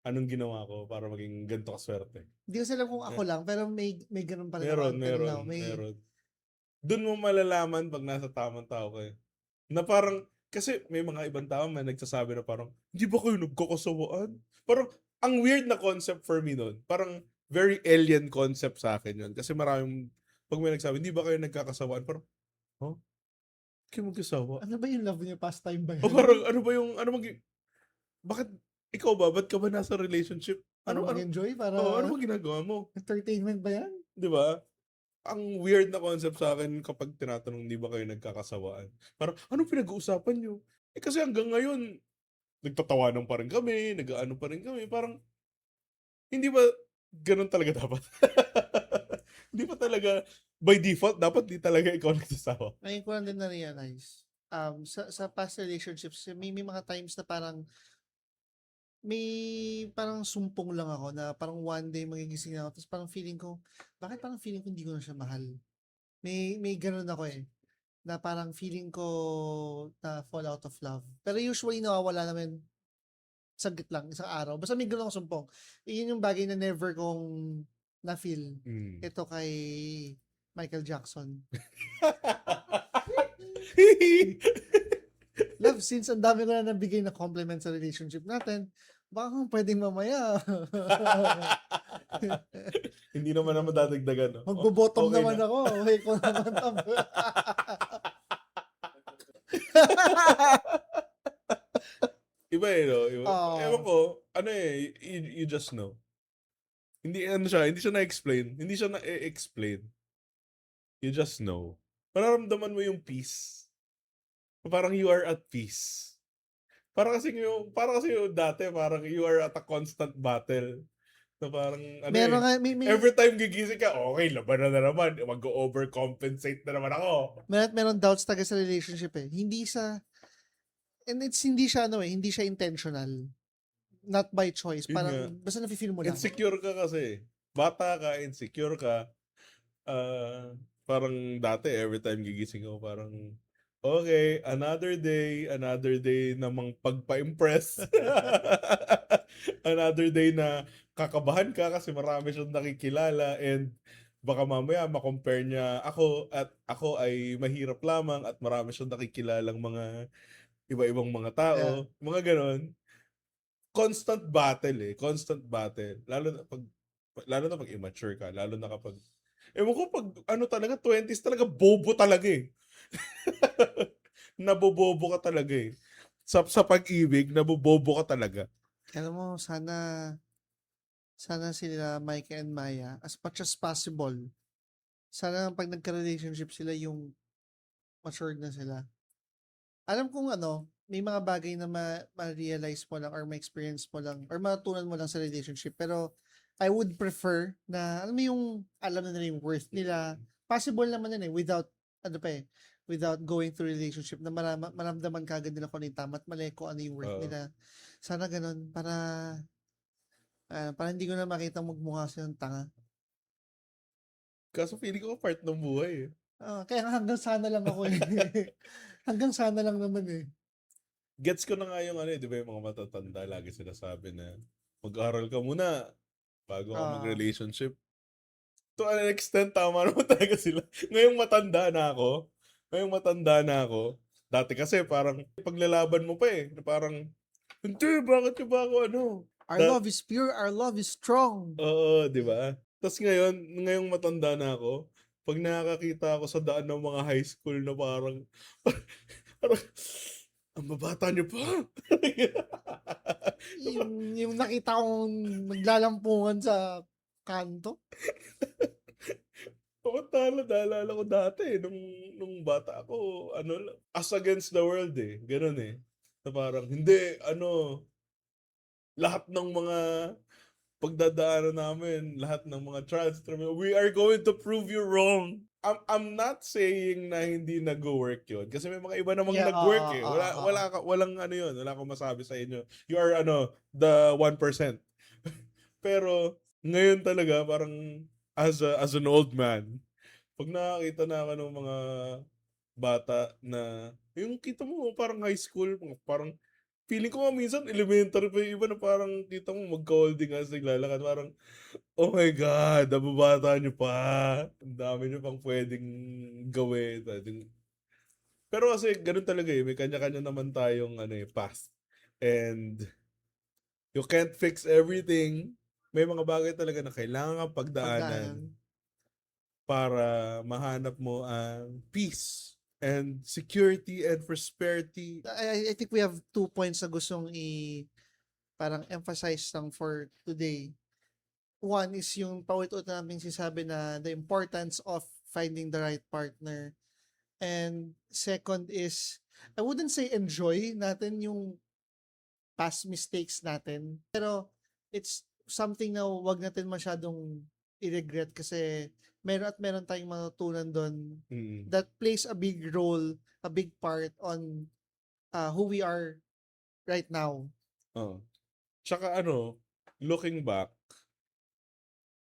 Speaker 1: anong ginawa ko para maging ganito kaswerte.
Speaker 2: Hindi ko alam kung ako lang, pero may ganun pa rin
Speaker 1: Meron,
Speaker 2: ako.
Speaker 1: meron. Doon mo malalaman pag nasa tamang tao kayo. Na parang, kasi may mga ibang tao na nagsasabi na parang, hindi ba kayo nagkakasawaan? Parang, ang weird na concept for me nun. Parang, very alien concept sa akin yun. Kasi pag may nagsabi, hindi ba kayo nagkakasawaan? Parang, huh? Kayo magkasawa?
Speaker 2: Ano ba yung love niyo? Pastime ba yan?
Speaker 1: O parang, bakit, ikaw ba? Ba't ka ba nasa relationship?
Speaker 2: Ano mag-enjoy? Para
Speaker 1: Ano ba ginagawa mo?
Speaker 2: entertainment ba yan?
Speaker 1: Di ba? Ang weird na concept sa akin kapag tinatanong, di ba kayo nagkakasawaan? Parang, anong pinag-uusapan nyo? Kasi hanggang ngayon, nagtatawanan pa rin kami, nag-aano pa rin kami. Parang, hindi ba ganun talaga dapat? Di pa talaga, by default, dapat di talaga ikaw nagsasawa.
Speaker 2: Ngayon ko lang din na-realize. Sa past relationships, may mga times na parang may parang sumpong lang ako na parang one day magigising ako tapos parang feeling ko, bakit parang feeling ko hindi ko na siya mahal? May ganun ako eh. Na parang feeling ko na fall out of love. Pero usually nawawala naman saglit lang, isang araw. Basta may ganun ako sumpong. Iyon yung bagay na never kong na-feel.
Speaker 1: Mm.
Speaker 2: Ito kay Michael Jackson. Love, since ang dami ko na nabigay na compliment sa relationship natin, baka kung pwedeng mamaya.
Speaker 1: Hindi naman na madadagdagan. No?
Speaker 2: Magbo-bottom
Speaker 1: Okay
Speaker 2: naman
Speaker 1: na.
Speaker 2: ako. Okay ko naman.
Speaker 1: Iba eh, no? Iba.
Speaker 2: Oo.
Speaker 1: Ewan ko, ano eh, you just know. Hindi, ano siya, hindi siya na-explain. Hindi siya na-explain. You just know. Mararamdaman mo yung peace. Parang you are at peace. Para kasi yung dati, parang you are at a constant battle. Na parang, ano
Speaker 2: Meron
Speaker 1: eh,
Speaker 2: nga, may,
Speaker 1: every time gigising ka, okay, laban na naman. Mag-overcompensate na naman ako.
Speaker 2: meron doubts talaga sa relationship eh. Hindi siya ano eh, hindi siya intentional. Not by choice.
Speaker 1: Yun nga.
Speaker 2: Parang, basta nafe-feel mo lang.
Speaker 1: Insecure ka kasi. Bata ka, insecure ka. Parang dati, every time gigising ako, parang, okay, another day namang pagpa-impress. Another day na kakabahan ka kasi marami siyang nakikilala and baka mamaya makompare niya ako at ako ay mahirap lamang at marami siyang nakikilalang mga iba-ibang mga
Speaker 2: Yeah.
Speaker 1: tao. Mga ganon. Constant battle eh. Constant battle. Lalo na pag immature ka. Lalo na kapag, ewan ko pag ano talaga, 20s talaga, bobo talaga eh. Nabobobo ka talaga eh. Sa pag-ibig, nabobobo ka talaga.
Speaker 2: Alam mo, sana sila Mike and Maya, as much as possible, sana pag nagka-relationship sila yung matured na sila. Alam kong ano, may mga bagay na ma-realize mo lang or ma-experience mo lang or matutunan mo lang sa relationship. Pero I would prefer na, alam mo yung, alam na nila yung worth nila. Possible naman yun eh, without, ano pa eh, without going through relationship na maramdaman kagad nila kung ano yung tama at mali, kung ano yung worth
Speaker 1: Oo.
Speaker 2: nila. Sana ganun, para hindi ko na makita magmukha silang tanga.
Speaker 1: Kaso feeling ko part ng buhay eh.
Speaker 2: Kaya hanggang sana lang ako eh. Hanggang sana lang naman eh.
Speaker 1: Gets ko na nga yung ano eh, di ba yung mga matatanda, lagi sinasabi na mag-aral ka muna bago ka
Speaker 2: Ah.
Speaker 1: mag-relationship. To an extent, tama naman talaga sila. Ngayong matanda na ako, dati kasi parang paglalaban mo pa eh. Parang, hindi, bakit yung ba ako ano?
Speaker 2: Our love is pure, our love is strong.
Speaker 1: Oo, di ba? Tapos ngayong matanda na ako, pag nakakita ako sa daan ng mga high school na parang ang babata niyo pa.
Speaker 2: yung nakita kong naglalampungan sa kanto.
Speaker 1: Naalala ko dati nung bata ako, as against the world eh. Ganun eh. Na parang, hindi, lahat ng mga pagdadaanan namin, lahat ng mga trials, we are going to prove you wrong. I'm not saying na hindi nag-work yun. Kasi may mga iba namang nag-work eh. Walang ano yun. Wala akong masabi sa inyo. You are the 1%. Pero, ngayon talaga, parang, as an old man, pag nakakita na ako ng mga bata na, yung kita mo, parang high school, parang, feeling ko nga minsan, elementary pa yung iba na parang, kita mo, magka-holding hands, naglalakad, parang, oh my God, nababata nyo pa. Ang dami nyo pang pwedeng gawin. Pero kasi, ganun talaga eh, may kanya-kanya naman tayong, path. And, you can't fix everything. May mga bagay talaga na kailangan kang pagdaanan para mahanap mo ang peace and security and prosperity.
Speaker 2: I think we have 2 points na gustong parang emphasize lang for today. One is yung paulit-ulit namin sinasabi na the importance of finding the right partner. And second is, I wouldn't say enjoy natin yung past mistakes natin. Pero it's something na wag natin masyadong i-regret kasi meron tayong matutunan doon
Speaker 1: Mm.
Speaker 2: that plays a big role, a big part on who we are right now.
Speaker 1: Oh. Tsaka ano, looking back,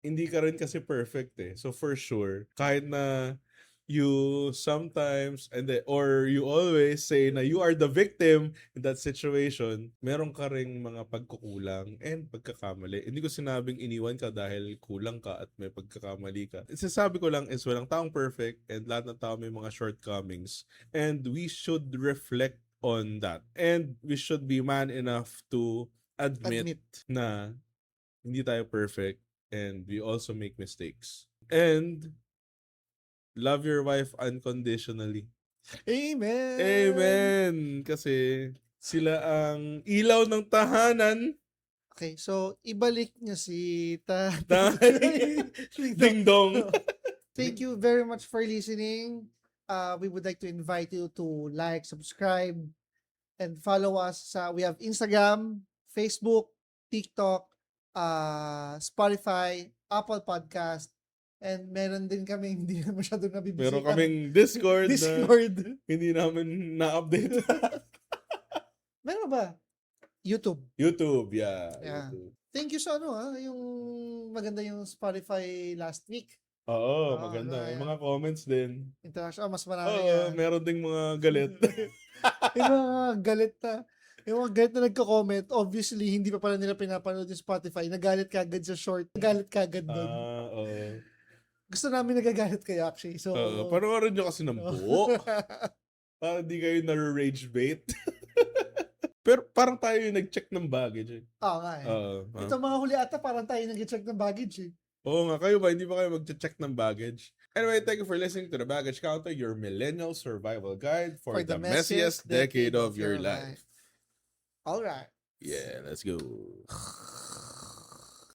Speaker 1: hindi ka rin kasi perfect eh. So for sure, kahit na you sometimes or you always say na you are the victim in that situation, meron ka ring mga pagkukulang and pagkakamali. Hindi ko sinabing iniwan ka dahil kulang ka at may pagkakamali ka. Sinasabi ko lang is walang taong perfect and lahat ng tao may mga shortcomings and we should reflect on that. And we should be man enough to admit na hindi tayo perfect and we also make mistakes. And love your wife unconditionally.
Speaker 2: Amen!
Speaker 1: Amen! Kasi sila ang ilaw ng tahanan.
Speaker 2: Okay, so ibalik niyo si
Speaker 1: Tatay. Ding dong.
Speaker 2: Thank you very much for listening. We would like to invite you to like, subscribe, and follow us. We have Instagram, Facebook, TikTok, Spotify, Apple Podcast, and meron din kami hindi na masyadong nabibisita.
Speaker 1: Meron kaming Discord, na
Speaker 2: Discord.
Speaker 1: hindi namin na-update.
Speaker 2: Meron ba? YouTube.
Speaker 1: YouTube, yeah.
Speaker 2: Yeah.
Speaker 1: YouTube.
Speaker 2: Thank you sa yung maganda yung Spotify last week.
Speaker 1: Oo, maganda.
Speaker 2: yeah.
Speaker 1: Yung mga comments din.
Speaker 2: Interaction, mas marami
Speaker 1: Oo,
Speaker 2: yan.
Speaker 1: meron ding mga galit.
Speaker 2: yung mga galit na nagko-comment, obviously, hindi pa pala nila pinapanood yung Spotify. Nagalit kagad sa short. Nagalit kagad doon.
Speaker 1: Oo.
Speaker 2: Gusto namin nagagalit kayo actually. So,
Speaker 1: Panoorin nyo kasi ng buo. Para di kayo na-rage bait. Pero parang tayo yung nag-check ng baggage eh.
Speaker 2: Oo nga eh. Ito mga huli ata, parang tayo nag-check ng baggage eh.
Speaker 1: Oo nga, kayo ba? Hindi ba kayo mag-check ng baggage? Anyway, thank you for listening to The Baggage Counter, your millennial survival guide for the messiest decade of your life.
Speaker 2: Alright.
Speaker 1: Yeah, let's go.